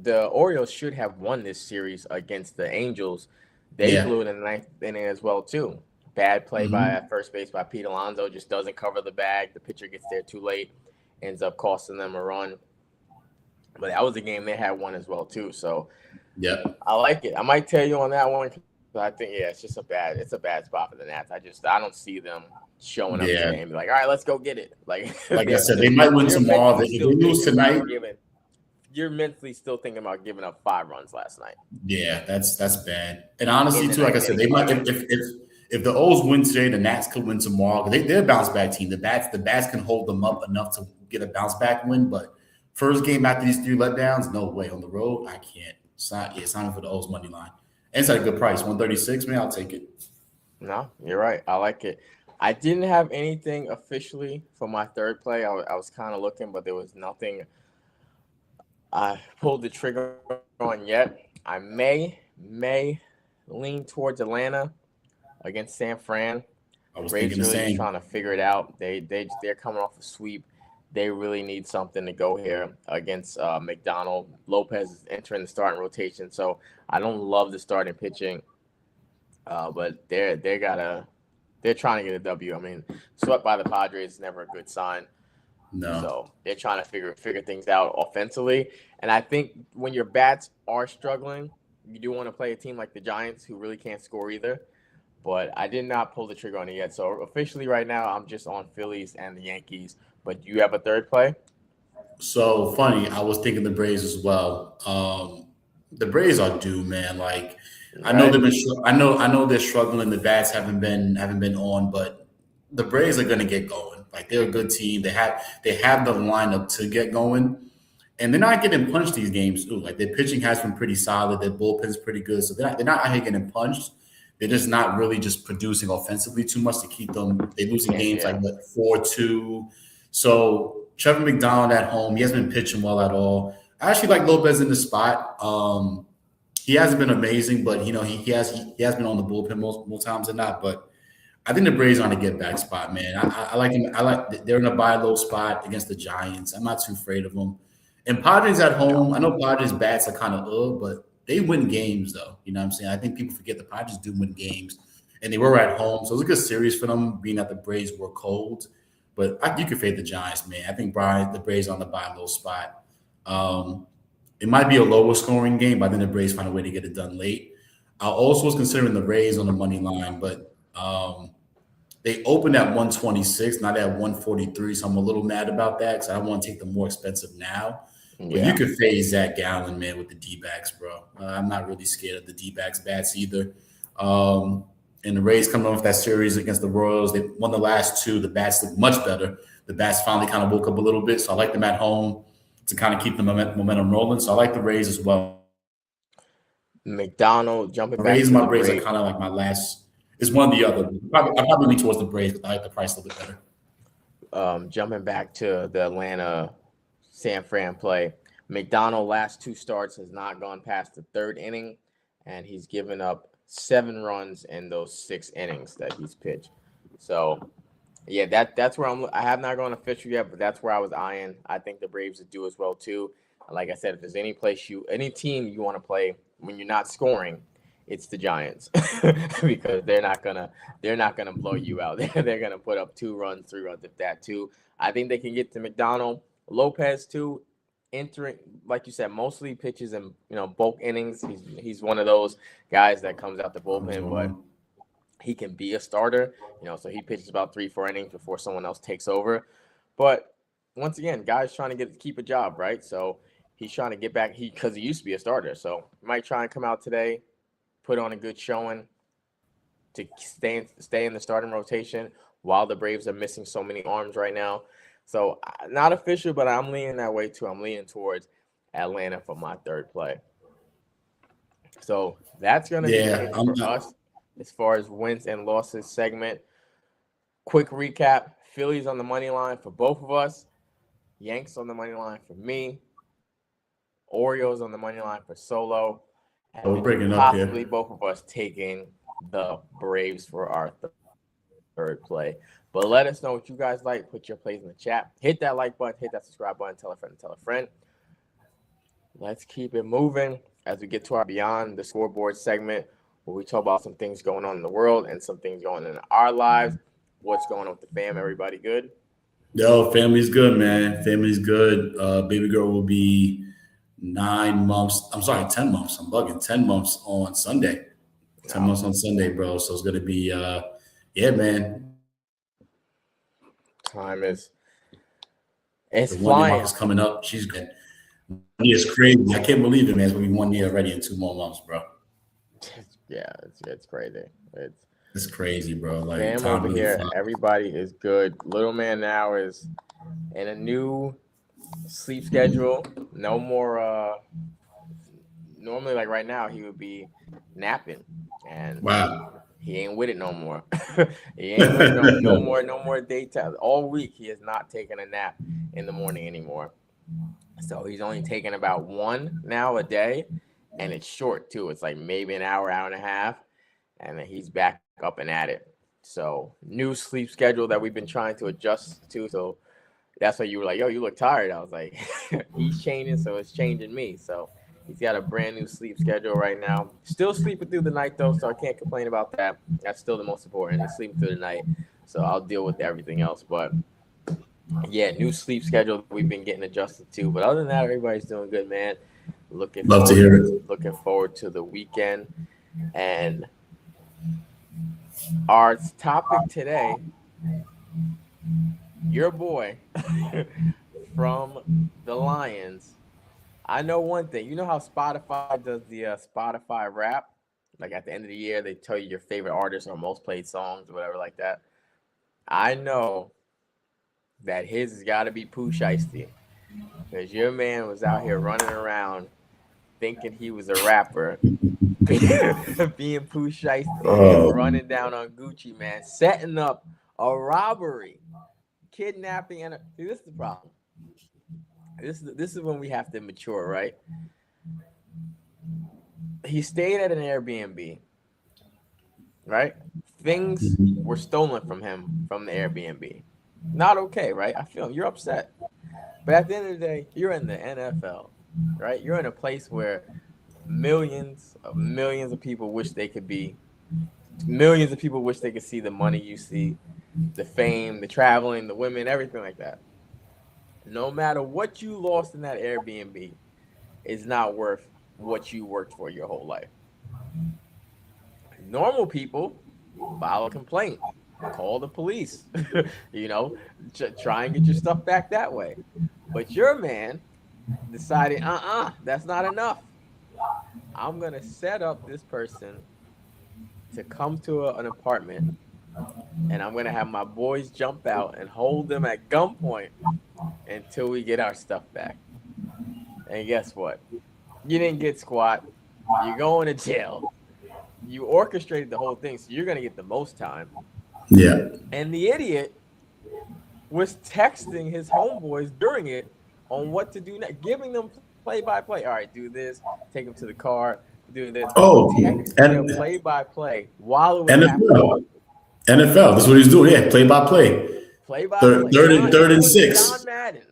the Orioles should have won this series against the Angels. They blew it in the 9th inning as well too. Bad play by first base by Pete Alonso, just doesn't cover the bag. The pitcher gets there too late, ends up costing them a run. But that was a game they had won as well too. So I like it. I might tell you on that one. But I think it's just a bad spot for the Nats. I don't see them showing up today and be like, all right, let's go get it. Like I said, they might win tomorrow. If they lose tonight, you're mentally still thinking about giving up 5 runs last night. Yeah, that's bad. And honestly, too, like I said, they might if the O's win today, the Nats could win tomorrow. They're a bounce back team. The bats can hold them up enough to get a bounce back win. But first game after these 3 letdowns, no way. On the road, I can't. It's not for the O's money line. And it's at a good price, 136. Man, I'll take it. No, you're right. I like it. I didn't have anything officially for my third play. I was kind of looking, but there was nothing I pulled the trigger on yet. I may lean towards Atlanta against San Fran. I was Braves thinking the really same. trying to figure it out. They're coming off a sweep. They really need something to go here against McDonald. Lopez is entering the starting rotation, so I don't love the starting pitching, but they're trying to get a W. I mean, swept by the Padres is never a good sign. No. So they're trying to figure things out offensively. And I think when your bats are struggling, you do want to play a team like the Giants who really can't score either. But I did not pull the trigger on it yet. So officially right now, I'm just on Phillies and the Yankees. But do you have a third play? So funny, I was thinking the Braves as well. The Braves are due, man. Like I know I know they're struggling. The bats haven't been on, but the Braves are going to get going. Like they're a good team. They have the lineup to get going, and they're not getting punched these games too. Like their pitching has been pretty solid. Their bullpen's pretty good, so they're not out here getting punched. They're just not really just producing offensively too much to keep them. They're losing games like 4-2. So Trevor McDonald at home, he hasn't been pitching well at all. I actually like Lopez in the spot. He hasn't been amazing, but he has been on the bullpen more times than not. But I think the Braves are on a get back spot, man. I like him. They're in a buy low spot against the Giants. I'm not too afraid of them. And Padres at home. I know Padres bats are kind of but they win games though. You know what I'm saying? I think people forget the Padres do win games, and they were at home, so it was a good series for them. Being that the Braves were cold, but you could fade the Giants, man. I think the Braves are on the buy low spot. It might be a lower scoring game, but I think the Braves find a way to get it done late. I also was considering the Rays on the money line, but They opened at 126, not at 143. So I'm a little mad about that because I want to take the more expensive now. But you Yeah. could phase Zach Gallen, man, with the D-backs, bro. I'm not really scared of the D-backs bats either. And the Rays coming off that series against the Royals, they won the last two. The bats look much better. The bats finally kind of woke up a little bit, so I like them at home to kind of keep the momentum rolling. So I like the Rays as well. McDonald jumping back Rays, to my the Braves are Braves. kind of like my last. It's one or the other. I probably lean towards the Braves because I like the price a little bit better. Jumping back to the Atlanta San Fran play. McDonald last two starts has not gone past the third inning, and he's given up 7 runs in those 6 innings that he's pitched. So, yeah, that's where I have not gone official yet, but that's where I was eyeing. I think the Braves would do as well too. Like I said, if there's any team you want to play when you're not scoring, it's the Giants because they're not gonna blow you out. They're gonna put up 2 runs, 3 runs, if that too. I think they can get to McDonald. Lopez too, entering like you said, mostly pitches in bulk innings. He's one of those guys that comes out the bullpen, but he can be a starter. So he pitches about 3-4 innings before someone else takes over. But once again, guys trying to keep a job, right? So he's trying to get back because he used to be a starter. So he might try and come out today, put on a good showing to stay in the starting rotation while the Braves are missing so many arms right now. So not official, but I'm leaning that way too. I'm leaning towards Atlanta for my third play. So that's going to be it for us as far as wins and losses segment. Quick recap. Phillies on the money line for both of us. Yanks on the money line for me. Orioles on the money line for Solo. And we're breaking possibly up here. both of us taking the Braves for our third play. But let us know what you guys like. Put your plays in the chat. Hit that like button. Hit that subscribe button. Tell a friend. Tell a friend. Let's keep it moving as we get to our Beyond the Scoreboard segment, where we talk about some things going on in the world and some things going on in our lives. What's going on with the fam? Everybody good? Yo, family's good, man. Family's good. Baby girl will be 9 months. I'm sorry, 10 months. I'm bugging. 10 months on Sunday. 10 months on Sunday, bro. So it's gonna be yeah, man. Time is it's the flying. 1 year mark is coming up. She's good. It's crazy. I can't believe it, man. It's gonna be 1 year already in 2 more months, bro. Yeah, it's crazy. It's crazy, bro. Like fam time over really here, flies. everybody is good. Little man now is in a new sleep schedule. No more normally like right now he would be napping, and Wow. he ain't with it no more. He ain't with it no more daytime. All week he has not taken a nap in the morning anymore. So he's only taking about 1 now a day, and it's short too. It's like maybe an hour, hour and a half, and then he's back up and at it. So new sleep schedule that we've been trying to adjust to. So that's why you were like, yo, you look tired. I was like, he's changing, so it's changing me. So he's got a brand new sleep schedule right now. Still sleeping through the night though, so I can't complain about that. That's still the most important, is sleeping through the night. So I'll deal with everything else. But yeah, new sleep schedule we've been getting adjusted to. But other than that, everybody's doing good, man. Love to hear it. Looking forward to the weekend. And our topic today, your boy from the Lions. I know one thing. You know how Spotify does the Spotify rap? Like at the end of the year, they tell you your favorite artists or most played songs or whatever like that. I know that his has got to be Pooh Shiesty, because your man was out here running around thinking he was a rapper, being Pooh Shiesty, running down on Gucci, man, setting up a robbery, kidnapping, and see, this is the problem. This is when we have to mature, right? He stayed at an Airbnb, right? Things were stolen from him from the Airbnb. Not okay, right? I feel you're upset. But at the end of the day, you're in the NFL, right? You're in a place where millions of people wish they could be. Millions of people wish they could see the money you see, the fame, the traveling, the women, everything like that. No matter what you lost in that Airbnb, it's not worth what you worked for your whole life. Normal people file a complaint. call the police. you know, try and get your stuff back that way. But your man decided, that's not enough. I'm gonna set up this person to come to an apartment, and I'm gonna have my boys jump out and hold them at gunpoint until we get our stuff back. And guess what? You didn't get squat. You're going to jail. You orchestrated the whole thing, so you're gonna get the most time. Yeah. And the idiot was texting his homeboys during it on what to do next, giving them play by play. All right, do this, take them to the car, do this. Oh, Texting and them play by play while it was NFL. happening. NFL. That's what he's doing. Yeah, play by play. Play by Third, play. third and third and Doing 6. John Madden.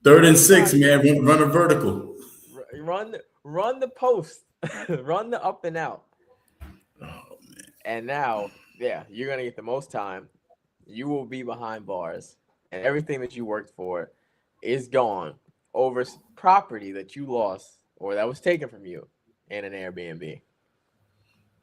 Third and Play 6, by man. play. Run a vertical. Run the post, run the up and out. Oh man. And now, yeah, you're gonna get the most time. You will be behind bars, and everything that you worked for is gone over property that you lost or that was taken from you in an Airbnb.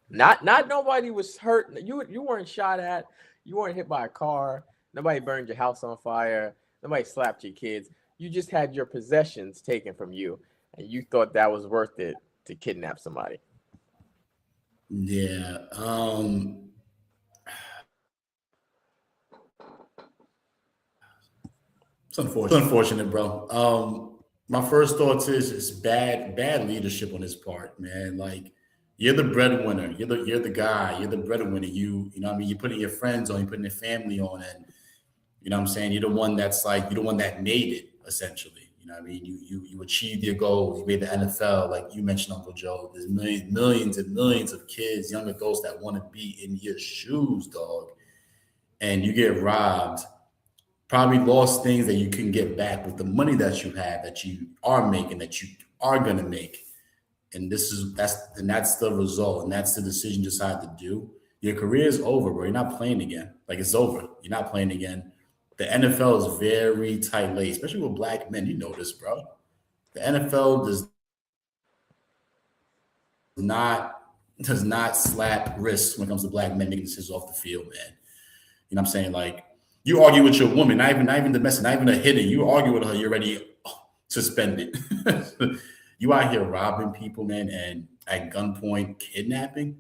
Not nobody was hurt. You weren't shot at. You weren't hit by a car. Nobody burned your house on fire. Nobody slapped your kids. You just had your possessions taken from you, and you thought that was worth it to kidnap somebody. Yeah. It's unfortunate, bro. My first thoughts is it's bad leadership on his part, man. Like you're the breadwinner, you're the guy, you're the breadwinner. You know what I mean? You're putting your friends on, you're putting your family on, and you know what I'm saying? You're the one that's like you're the one that made it, essentially. You know what I mean? You achieved your goals, you made the NFL, like you mentioned, Uncle Joe. There's millions and millions of kids, young adults that want to be in your shoes, dog. And you get robbed, probably lost things that you can get back with the money that you have, that you are making, that you are gonna make. And that's the result, and that's the decision you decide to do. Your career is over, bro. You're not playing again. Like it's over. You're not playing again. The NFL is very tight laced, especially with black men. You know this, bro. The NFL not does not slap wrists when it comes to black men making decisions off the field, man. You know what I'm saying? Like you argue with your woman, not even domestic, not even a hitter. You argue with her, you're already suspended. You out here robbing people, man, and at gunpoint kidnapping.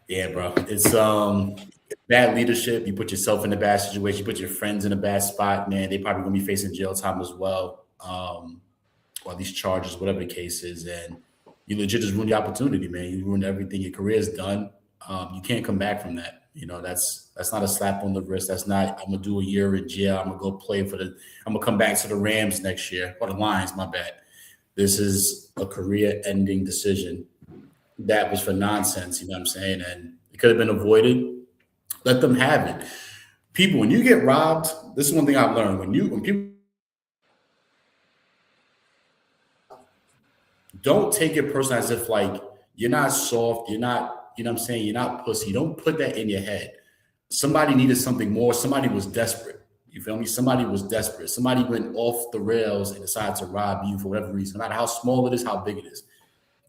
Yeah, bro. It's bad leadership. You put yourself in a bad situation. You put your friends in a bad spot, man. They probably gonna be facing jail time as well, or these charges, whatever the case is. And you legit just ruined the opportunity, man. You ruined everything. Your career is done. You can't come back from that. You know, that's not a slap on the wrist. That's not, I'm gonna do a year in jail. I'm gonna go play I'm gonna come back to the Rams next year. Or the Lions, my bad. This is a career-ending decision that was for nonsense, you know what I'm saying? And it could have been avoided. Let them have it. People, when you get robbed, this is one thing I've learned. When people don't take it personal as if like you're not soft, you're not, you know what I'm saying, you're not pussy. Don't put that in your head. Somebody needed something more. Somebody was desperate. You feel me? Somebody was desperate. Somebody went off the rails and decided to rob you for whatever reason, no matter how small it is, how big it is.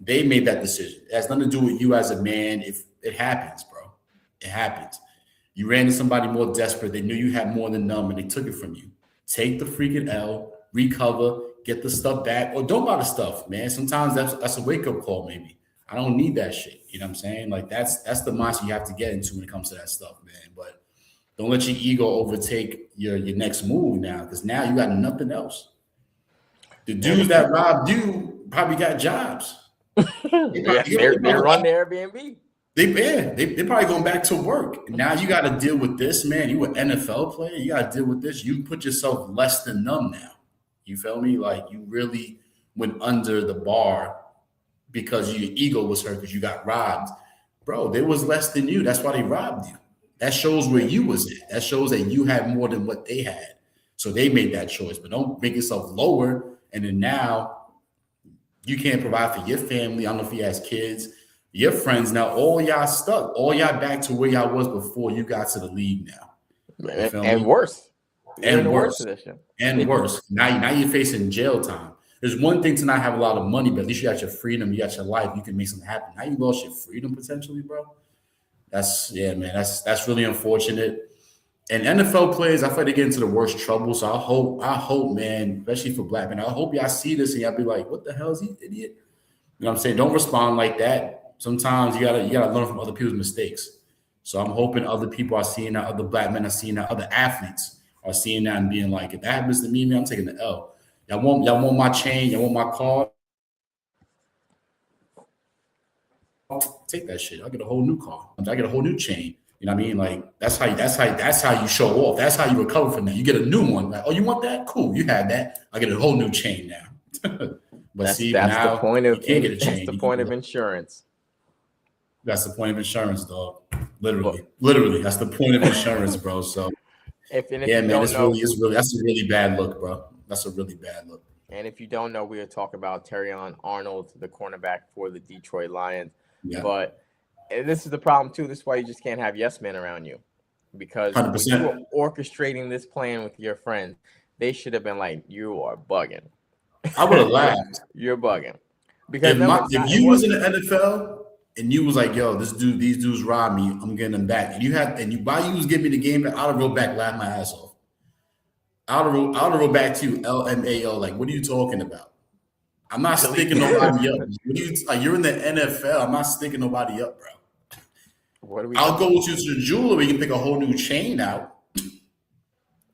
They made that decision. It has nothing to do with you as a man. If it happens, bro, it happens. You ran into somebody more desperate. They knew you had more than them, and they took it from you. Take the freaking L, recover, get the stuff back, or don't buy the stuff, man. Sometimes that's a wake up call. Maybe I don't need that shit. You know what I'm saying? Like that's the mindset you have to get into when it comes to that stuff, man. But don't let your ego overtake your next move now, because now you got nothing else. The dudes that robbed you probably got jobs. They run the Airbnb. They probably going back to work. And now you got to deal with this, man. You an NFL player. You got to deal with this. You put yourself less than them now. You feel me? Like you really went under the bar because your ego was hurt because you got robbed. Bro, they was less than you. That's why they robbed you. That shows where you was at. That shows that you had more than what they had. So they made that choice. But don't make yourself lower. And then now you can't provide for your family. I don't know if he has kids, your friends. Now all y'all stuck. All y'all back to where y'all was before you got to the league now. And worse. And worse. And worse. Now you're facing jail time. There's one thing to not have a lot of money, but at least you got your freedom, you got your life, you can make something happen. Now you lost your freedom potentially, bro. Man. That's really unfortunate. And NFL players, I feel like they get into the worst trouble. So I hope, man, especially for black men, I hope y'all see this and y'all be like, what the hell is he, idiot? You know what I'm saying? Don't respond like that. Sometimes you gotta learn from other people's mistakes. So I'm hoping other people are seeing that, other black men are seeing that, other athletes are seeing that and being like, if that happens to me, man, I'm taking the L. Y'all want my chain, y'all want my car. Take that shit. I'll get a whole new car. I get a whole new chain. You know what I mean? Like that's how you show off. That's how you recover from that. You get a new one. Like, oh, you want that? Cool. You had that. I get a whole new chain now. But That's now the point of you can't get a chain. That's the point of insurance. That's the point of insurance, dog. Literally, that's the point of insurance, bro. So if man, it's really that's a really bad look, bro. That's a really bad look. And if you don't know, we are talking about Terrion Arnold, the cornerback for the Detroit Lions. Yeah. But this is the problem too. This is why you just can't have yes men around you, because when you were orchestrating this plan with your friends, they should have been like, "You are bugging." I would have laughed. You're bugging. Because if you was in the NFL and you was like, "Yo, these dudes robbed me. I'm getting them back," and while you was giving me the game, I'd have rolled back, laughed my ass off. I'd have rolled back to you, LMAO. Like, what are you talking about? I'm not sticking nobody up. You're in the NFL. I'm not sticking nobody up, bro. I'll go with you to the jeweler. We can pick a whole new chain out,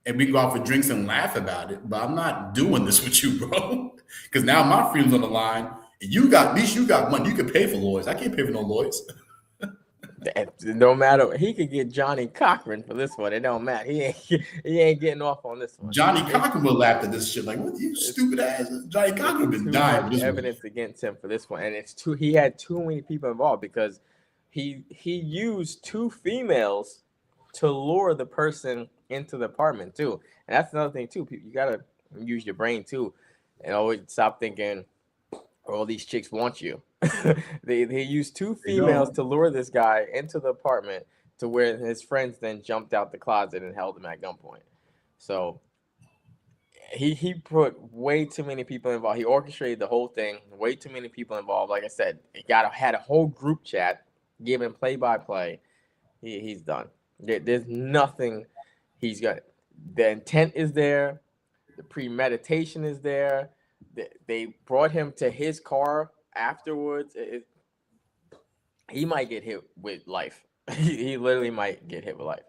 and we can go out for drinks and laugh about it. But I'm not doing this with you, bro. Because now my freedom's on the line. And at least you got money. You can pay for lawyers. I can't pay for no lawyers. No matter, he could get Johnny Cochran for this one. It don't matter. He ain't getting off on this one. Johnny Cochran would laugh at this shit. Like, what you stupid ass? Johnny Cochran been dying. Too much evidence against him for this one, and he had too many people involved because he used two females to lure the person into the apartment too. And that's another thing too. You gotta use your brain too, and always stop thinking all these chicks want you. They used two females to lure this guy into the apartment to where his friends then jumped out the closet and held him at gunpoint. So he put way too many people involved. He orchestrated the whole thing. Way too many people involved. Like I said, had a whole group chat, giving play-by-play. He's done. There's nothing he's got. The intent is there. The premeditation is there. They brought him to his car afterwards. He might get hit with life. He literally might get hit with life.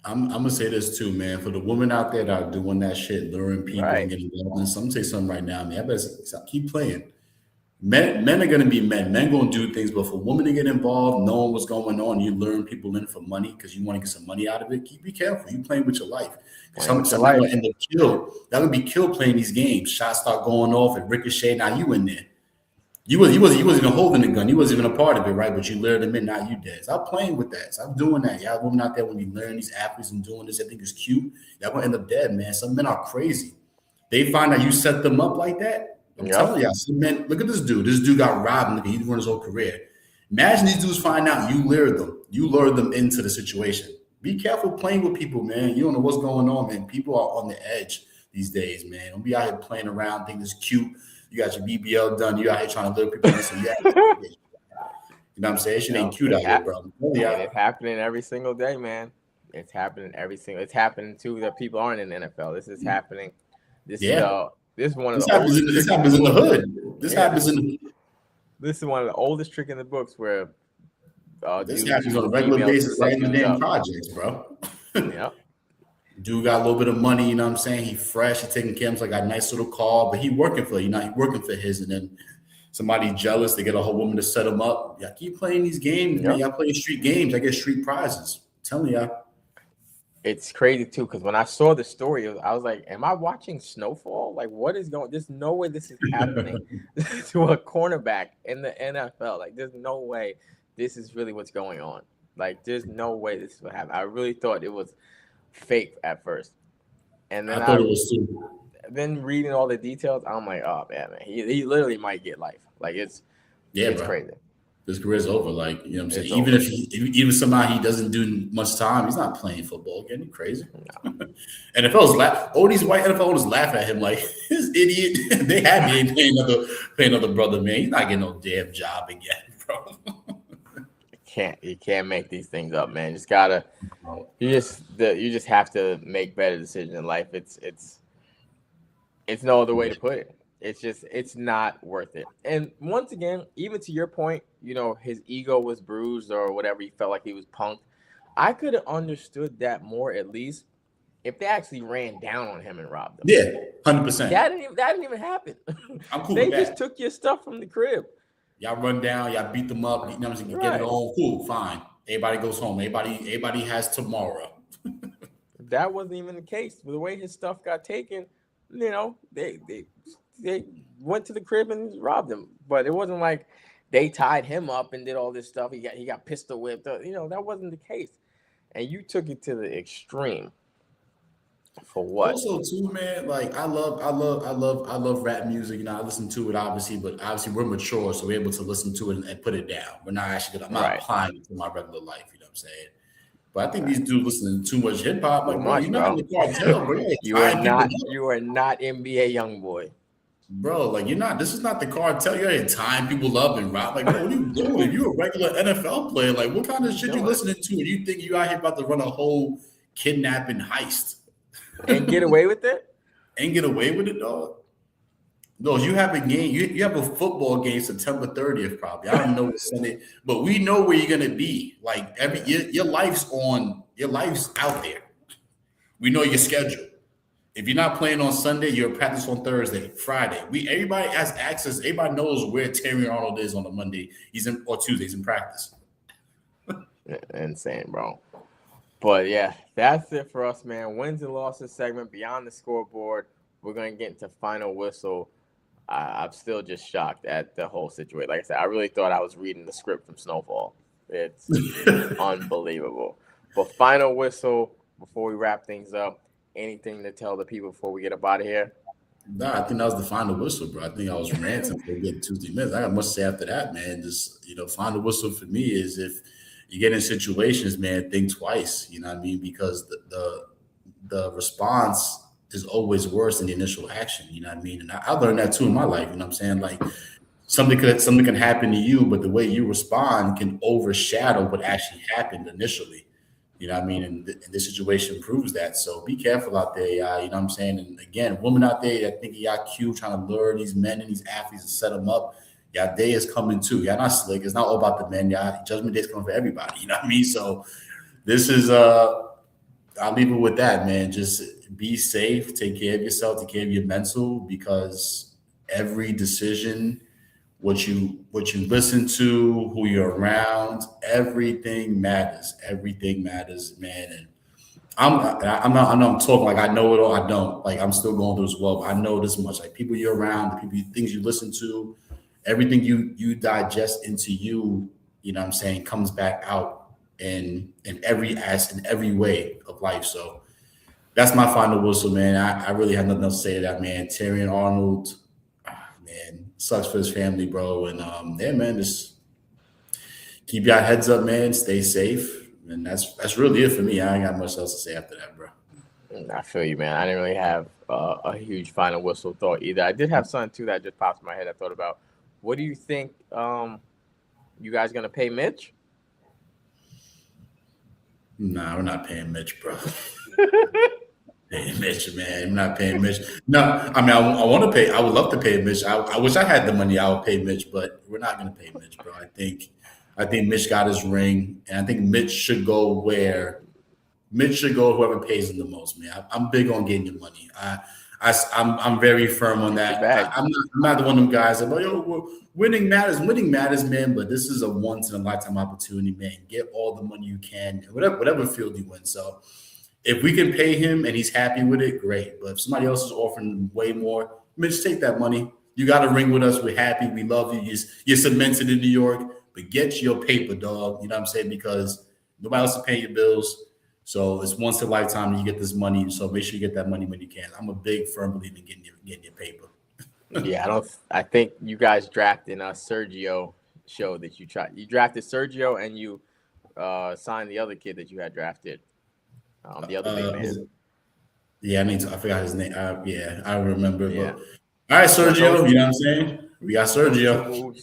I'm gonna say this too, man. For the women out there that are doing that shit, luring people and getting involved in, so I'm gonna say something right now, man. I better keep playing. Men are gonna be men. Men gonna do things, but for women to get involved, knowing what's going on, you luring people in for money because you want to get some money out of it. Be careful. You playing with your life. Some will end up killed. That would be killed playing these games. Shots start going off and ricochet. Now you in there. He wasn't even holding the gun. He wasn't even a part of it, right? But you lured him in. Now you dead. Stop playing with that. Stop doing that. Y'all women out there, when you learn these athletes and doing this, I think it's cute. Y'all gonna end up dead, man. Some men are crazy. They find out you set them up like that. I'm telling y'all, some men. Look at this dude. This dude got robbed. He ruined his whole career. Imagine these dudes find out you lured them. You lured them into the situation. Be careful playing with people, man. You don't know what's going on, man. People are on the edge these days, man. Don't be out here playing around, thinking it's cute. You got your BBL done. You out here trying to lure people in. So you know what I'm saying? Shit ain't cute out here, bro. It's happening every single day, man. It's happening It's happening too that people aren't in the NFL. This is happening. This is one of the oldest. This happens in the hood. This happens in. This is one of the oldest trick in the books where. This happens on a regular basis, right in the damn projects, bro. Yeah. Dude got a little bit of money, you know what I'm saying? He fresh, he taking care of him, like a nice little car, but he working for, he working for his, and then somebody jealous, they get a whole woman to set him up. Y'all keep playing these games, man. Y'all playing street games, I get street prizes. I'm telling y'all. It's crazy too, because when I saw the story, I was like, am I watching Snowfall? Like, what is going? There's no way this is happening to a cornerback in the NFL. Like, there's no way this is really what's going on. Like, there's no way this is what happened. I really thought it was fake at first, and then I thought it was too. Then reading all the details, I'm like, oh man, he literally might get life. Like, it's crazy. His career's over. Like, you know what I'm saying? Even somehow he doesn't do much time, he's not playing football again. You crazy? No. NFL's all these white NFL owners laugh at him like, this idiot. They had me pay another brother, man. He's not getting no damn job again, bro. You can't make these things up, man. Just gotta you just have to make better decisions in life. It's no other way to put it. It's not worth it. And once again, even to your point, his ego was bruised or whatever. He felt like he was punked. I could have understood that more at least if they actually ran down on him and robbed him. Yeah, 100%. That didn't even happen. I'm cool They with just that. took your stuff from the crib. Y'all run down, y'all beat them up, you know what I'm saying? Get it Right. on, cool, fine. Everybody goes home. Everybody has tomorrow. That wasn't even the case. The way his stuff got taken, they went to the crib and robbed him. But it wasn't like they tied him up and did all this stuff. He got pistol whipped. That wasn't the case. And you took it to the extreme. For what? Also, too, man, like I love rap music. I listen to it obviously, but obviously we're mature, so we're able to listen to it and put it down. We're not actually I'm not Right. applying it to my regular life, you know what I'm saying? But I think Right. these dudes listening to too much hip hop. Like, Too bro, much, you're not in bro. the cartel, bro. You're You are tying people not. up. You are not NBA young boy. Bro, like you're not. This is not the cartel. You're here tying people up and rob. Like, bro, what are you doing? You're a regular NFL player. Like, what kind of shit you listening to? And you think you out here about to run a whole kidnapping heist And get away with it? and get away with it, dog? No, you have a game. You have a football game September 30th, probably. I don't know what Sunday, but we know where you're gonna be. Like your life's out there. We know your schedule. If you're not playing on Sunday, you're practice on Thursday, Friday. Everybody has access. Everybody knows where Terry Arnold is on a Monday. Or Tuesday. He's in practice. Insane, bro. But yeah, that's it for us, man. Wins and losses segment beyond the scoreboard. We're gonna get into final whistle. I'm still just shocked at the whole situation. Like I said, I really thought I was reading the script from Snowfall. It's unbelievable. But final whistle before we wrap things up. Anything to tell the people before we get up out of here? Nah, I think that was the final whistle, bro. I think I was ranting for getting 2 3 minutes. I got much to say after that, man. Just final whistle for me is if you get in situations, man, think twice. You know what I mean? Because the response is always worse than the initial action. You know what I mean? And I learned that too in my life. You know what I'm saying? Like something can happen to you, but the way you respond can overshadow what actually happened initially. You know what I mean? And this situation proves that. So be careful out there, y'all. You know what I'm saying? And again, women out there that think y'all cute, trying to lure these men and these athletes and set them up. Y'all day is coming too. Y'all not slick. It's not all about the men. Y'all judgment day is coming for everybody. You know what I mean? So this is I'll leave it with that, man. Just be safe, take care of yourself, take care of your mental, because every decision, what you listen to, who you're around, everything matters. Everything matters, man. And I know I'm talking like I know it all. I don't. Like I'm still going through as well. But I know this much. Like people you're around, things you listen to, everything you digest into you, you know what I'm saying, comes back out in every way of life. So that's my final whistle, man. I really have nothing else to say to that, man. Terry and Arnold, man, sucks for his family, bro. And yeah, man, just keep your heads up, man. Stay safe. And that's really it for me. I ain't got much else to say after that, bro. I feel you, man. I didn't really have a huge final whistle thought either. I did have something too that just popped in my head. I thought about. What do you think? You guys gonna pay Mitch? Nah, we're not paying Mitch, bro. Paying Mitch, man. I'm not paying Mitch. No, I mean, I want to pay. I would love to pay Mitch. I wish I had the money. I would pay Mitch, but we're not going to pay Mitch, bro. I think Mitch got his ring, and I think Mitch should go where Mitch should go. Whoever pays him the most, man. I'm big on getting your money. I'm very firm on that. I'm not the one of them guys that, yo, winning matters. Winning matters, man. But this is a once in a lifetime opportunity, man. Get all the money you can, whatever field you win. So if we can pay him and he's happy with it, great. But if somebody else is offering way more, Mitch, take that money. You got a ring with us. We're happy. We love you. You're cemented in New York. But get your paper, dog. You know what I'm saying? Because nobody else is paying your bills. So it's once in a lifetime you get this money. So make sure you get that money when you can. I'm a big firm believer in getting your paper. Yeah, I think you guys drafted Sergio showed that you tried. You drafted Sergio and you signed the other kid that you had drafted. The other big man. Yeah, I forgot his name. Yeah, I remember. Yeah. But all right, Sergio. You know what I'm saying? We got Sergio.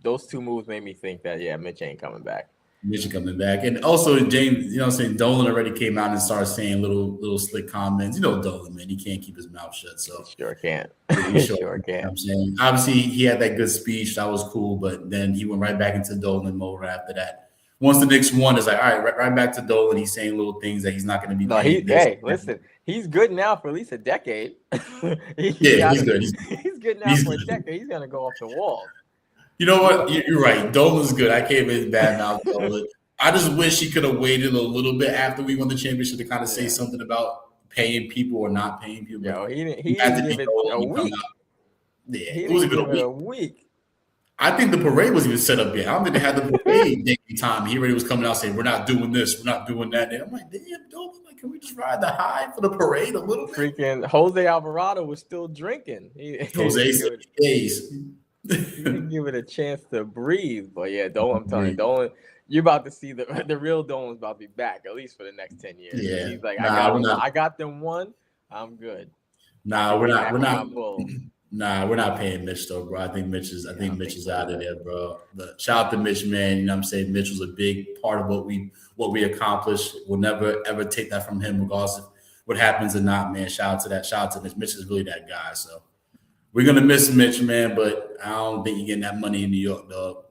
Those two moves made me think that Mitch ain't coming back. Mitch coming back, and also James. You know, what I'm saying Dolan already came out and started saying little slick comments. You know, Dolan, man, he can't keep his mouth shut. So Sure can't. yeah, he showed. Sure You know what can't. I'm saying, obviously, he had that good speech. That was cool, but then he went right back into Dolan mode right after that. Once the Knicks won, it's like, all right, right back to Dolan. He's saying little things that he's not going to be No, paying this. hey, listen, he's good now for at least a decade. Yeah, he's good. He's good now He's for a good. decade. He's gonna go off the walls. You know what? You're right. Dolan's good. I can't even bad mouth Dolan. I just wish he could have waited a little bit after we won the championship to kind of say something about paying people or not paying people. Yo, he didn't give it a week. Yeah, He it was a didn't good give it a week. week. I think the parade was even set up yet. I don't think they had the parade day time. He already was coming out saying, "We're not doing this. We're not doing that." And I'm like, "Damn, Dolan, like, can we just ride the high for the parade a little bit?" Freaking Jose Alvarado was still drinking. Jose said, "Days." He didn't give it a chance to breathe. But yeah, Dolan, I'm telling you, Dolan, you're about to see the real Dolan's about to be back at least for the next 10 years. Yeah, he's like, I got them one. I'm good. Nah, we're not paying Mitch though, bro. I think Mitch is out of there, bro. But shout out to Mitch, man. You know what I'm saying? Mitch was a big part of what we accomplished. We'll never ever take that from him, regardless of what happens or not, man. Shout out to that. Shout out to Mitch. Mitch is really that guy. So we're gonna miss Mitch, man, but I don't think you're getting that money in New York, dog.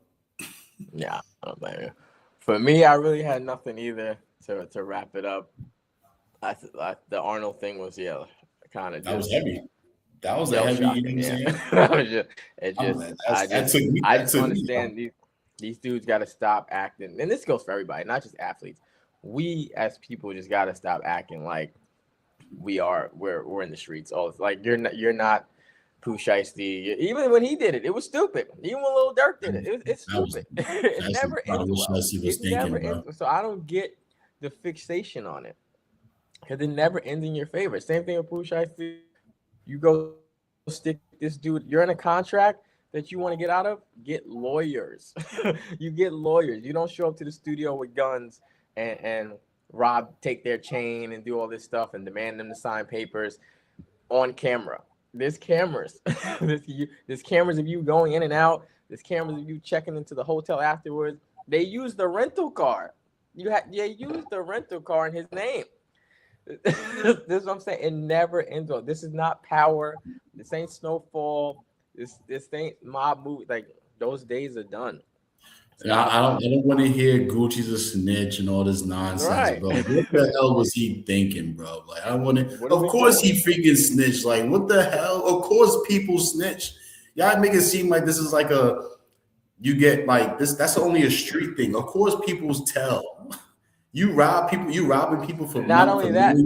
Yeah, I don't blame you. For me, I really had nothing either to wrap it up. The Arnold thing was kind of that was heavy. That was a heavy. Shocking, I just understand these dudes got to stop acting, and this goes for everybody, not just athletes. We as people just got to stop acting like we're in the streets. All like you're not Pooh Shiesty. Even when he did it, it was stupid. Even when Lil Durk did it, it's stupid. It never ends well. So I don't get the fixation on it because it never ends in your favor. Same thing with Pooh Shiesty. You go stick this dude. You're in a contract that you want to get out of. Get lawyers. You get lawyers. You don't show up to the studio with guns and take their chain and do all this stuff and demand them to sign papers on camera. There's cameras. There's cameras of you going in and out. There's cameras of you checking into the hotel afterwards. They use the rental car. They use the rental car in his name. This is what I'm saying. It never ends well. This is not Power. This ain't Snowfall. This ain't Mob movie. Like those days are done. I don't want to hear Gucci's a snitch and all this nonsense, bro. What the hell was he thinking, bro? Like, I want to. Of course, he freaking snitched. Like, what the hell? Of course, people snitch. Y'all make it seem like this is like you get like this. That's only a street thing. Of course, people tell. You rob people. You robbing people for not only that.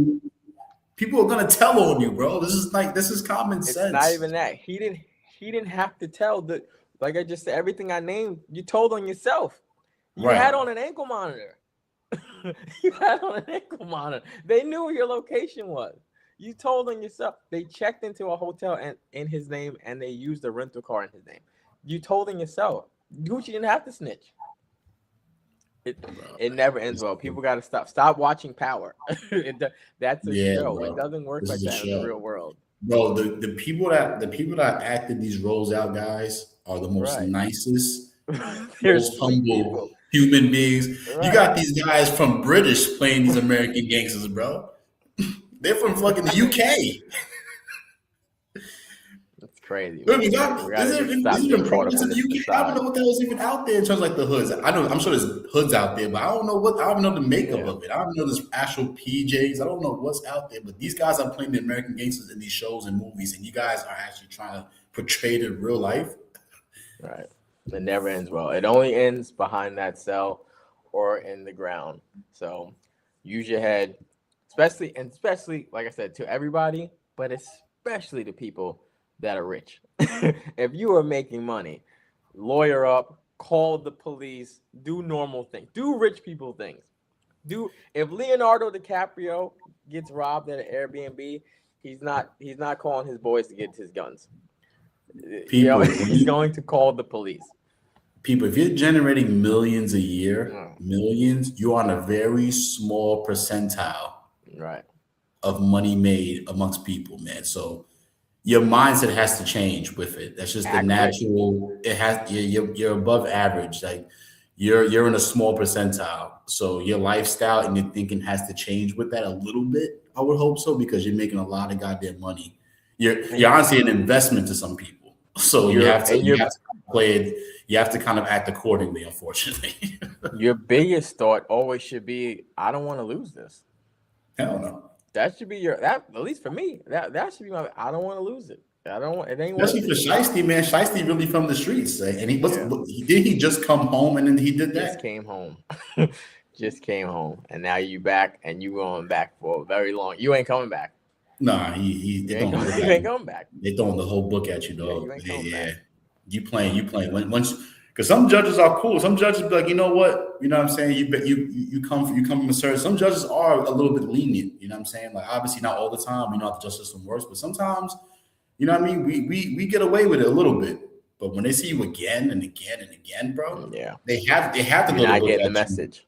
People are gonna tell on you, bro. This is common sense. It's not even that. He didn't have to tell the. Like I just said, everything I named, you told on yourself. You had on an ankle monitor. You had on an ankle monitor. They knew where your location was. You told on yourself. They checked into a hotel in his name, and they used a rental car in his name. You told on yourself. Gucci didn't have to snitch. It never ends well. People got to stop watching Power. That's a show. Bro. It doesn't work like that in the real world. Bro, the people that acted these roles out, guys, are the most nicest, most humble human beings. Right. You got these guys from British playing these American gangsters, bro. They're from fucking the UK. That's crazy. Look, these even products in the UK. I don't know what the hell's even out there in terms of like the hoods. I'm sure there's hoods out there, but I don't know the makeup of it. I don't know there's actual PJs. I don't know what's out there, but these guys are playing the American gangsters in these shows and movies, and you guys are actually trying to portray it in real life. Right. It never ends well. It only ends behind that cell or in the ground. So use your head, especially like I said, to everybody, but especially to people that are rich. If you are making money, lawyer up, call the police, do normal things, do rich people things. If Leonardo DiCaprio gets robbed at an Airbnb, he's not calling his boys to get his guns. He's going to call the police. People, if you're generating millions a year, you're on a very small percentile of money made amongst people, man. So your mindset has to change with it. That's just the natural. It has. You're above average. Like you're in a small percentile. So your lifestyle and your thinking has to change with that a little bit. I would hope so, because you're making a lot of goddamn money. You're honestly an investment to some people. So you have to play it. You have to kind of act accordingly, unfortunately. Your biggest thought always should be, I don't want to lose this. Hell no. That should be at least for me. That should be my. I don't want to lose it. I don't want. It ain't especially for Shiesty, man. Shiesty really from the streets, and he just come home and then he did that. Just came home. Just came home, and now you back, and you going back for a very long. You ain't coming back. Nah, he ain't coming back. They throwing the whole book at you, dog. Yeah. You playing. Once, because some judges are cool. Some judges be like, you know what? You know what I'm saying? You come from a certain. Some judges are a little bit lenient. You know what I'm saying? Like, obviously not all the time. We know how the justice system works, but sometimes, you know what I mean? We get away with it a little bit. But when they see you again and again and again, bro, yeah, they have to go. I get the message.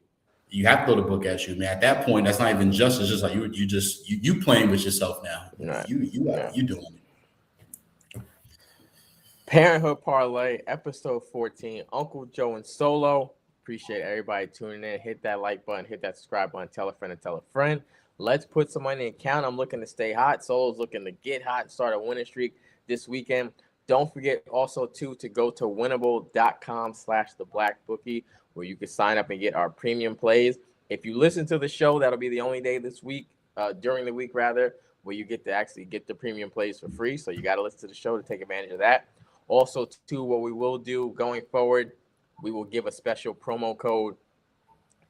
You have to throw the book at you, man. At that point, that's not even justice. It's just like you playing with yourself now. Right. You doing it. ParentHood Parlay, episode 14. Uncle Joe and Solo. Appreciate everybody tuning in. Hit that like button. Hit that subscribe button. Tell a friend and tell a friend. Let's put some money in the account. I'm looking to stay hot. Solo's looking to get hot and start a winning streak this weekend. Don't forget also to go to winnable.com/theblackbookie, where you can sign up and get our premium plays. If you listen to the show, that'll be the only day this week, during the week rather, where you get to actually get the premium plays for free. So you got to listen to the show to take advantage of that. Also, too, what we will do going forward, we will give a special promo code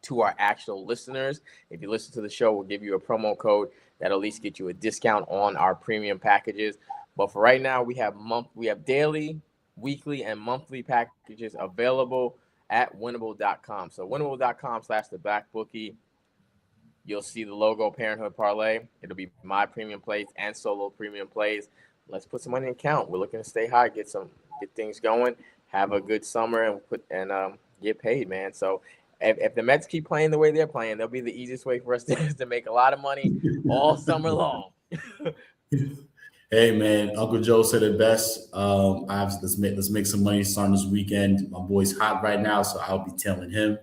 to our actual listeners. If you listen to the show, we'll give you a promo code that'll at least get you a discount on our premium packages. But for right now, we have daily, weekly, and monthly packages available at winnable.com. So winnable.com/theblackbookie. You'll see the logo ParentHood Parlay. It'll be my premium plays and Solo premium plays. Let's put some money in the account. We're looking to stay high, get things going, have a good summer, and get paid, man. So if the Mets keep playing the way they're playing, they'll be the easiest way for us to make a lot of money all summer long. Hey man, Uncle Joe said it best. Obviously, let's make some money starting this weekend. My boy's hot right now, so I'll be telling him.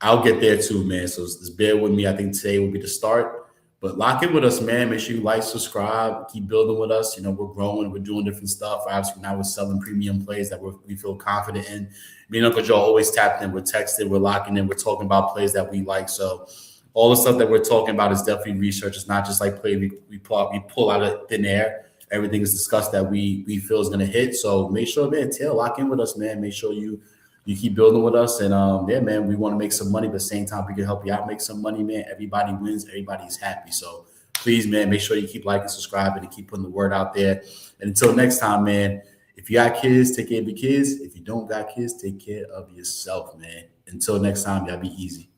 I'll get there too, man. So just bear with me. I think today will be the start. But lock in with us, man. Make sure you like, subscribe, keep building with us. You know, we're growing, we're doing different stuff. Obviously, now we're selling premium plays that we feel confident in. Me and Uncle Joe always tapped in. We're texting, we're locking in, we're talking about plays that we like. So all the stuff that we're talking about is definitely research. It's not just like play we pull out of thin air. Everything is discussed that we feel is going to hit. So make sure, man, lock in with us, man. Make sure you keep building with us. And, yeah, man, we want to make some money, but at the same time, we can help you out make some money, man. Everybody wins. Everybody's happy. So please, man, make sure you keep liking, subscribing, and keep putting the word out there. And until next time, man, if you got kids, take care of your kids. If you don't got kids, take care of yourself, man. Until next time, y'all be easy.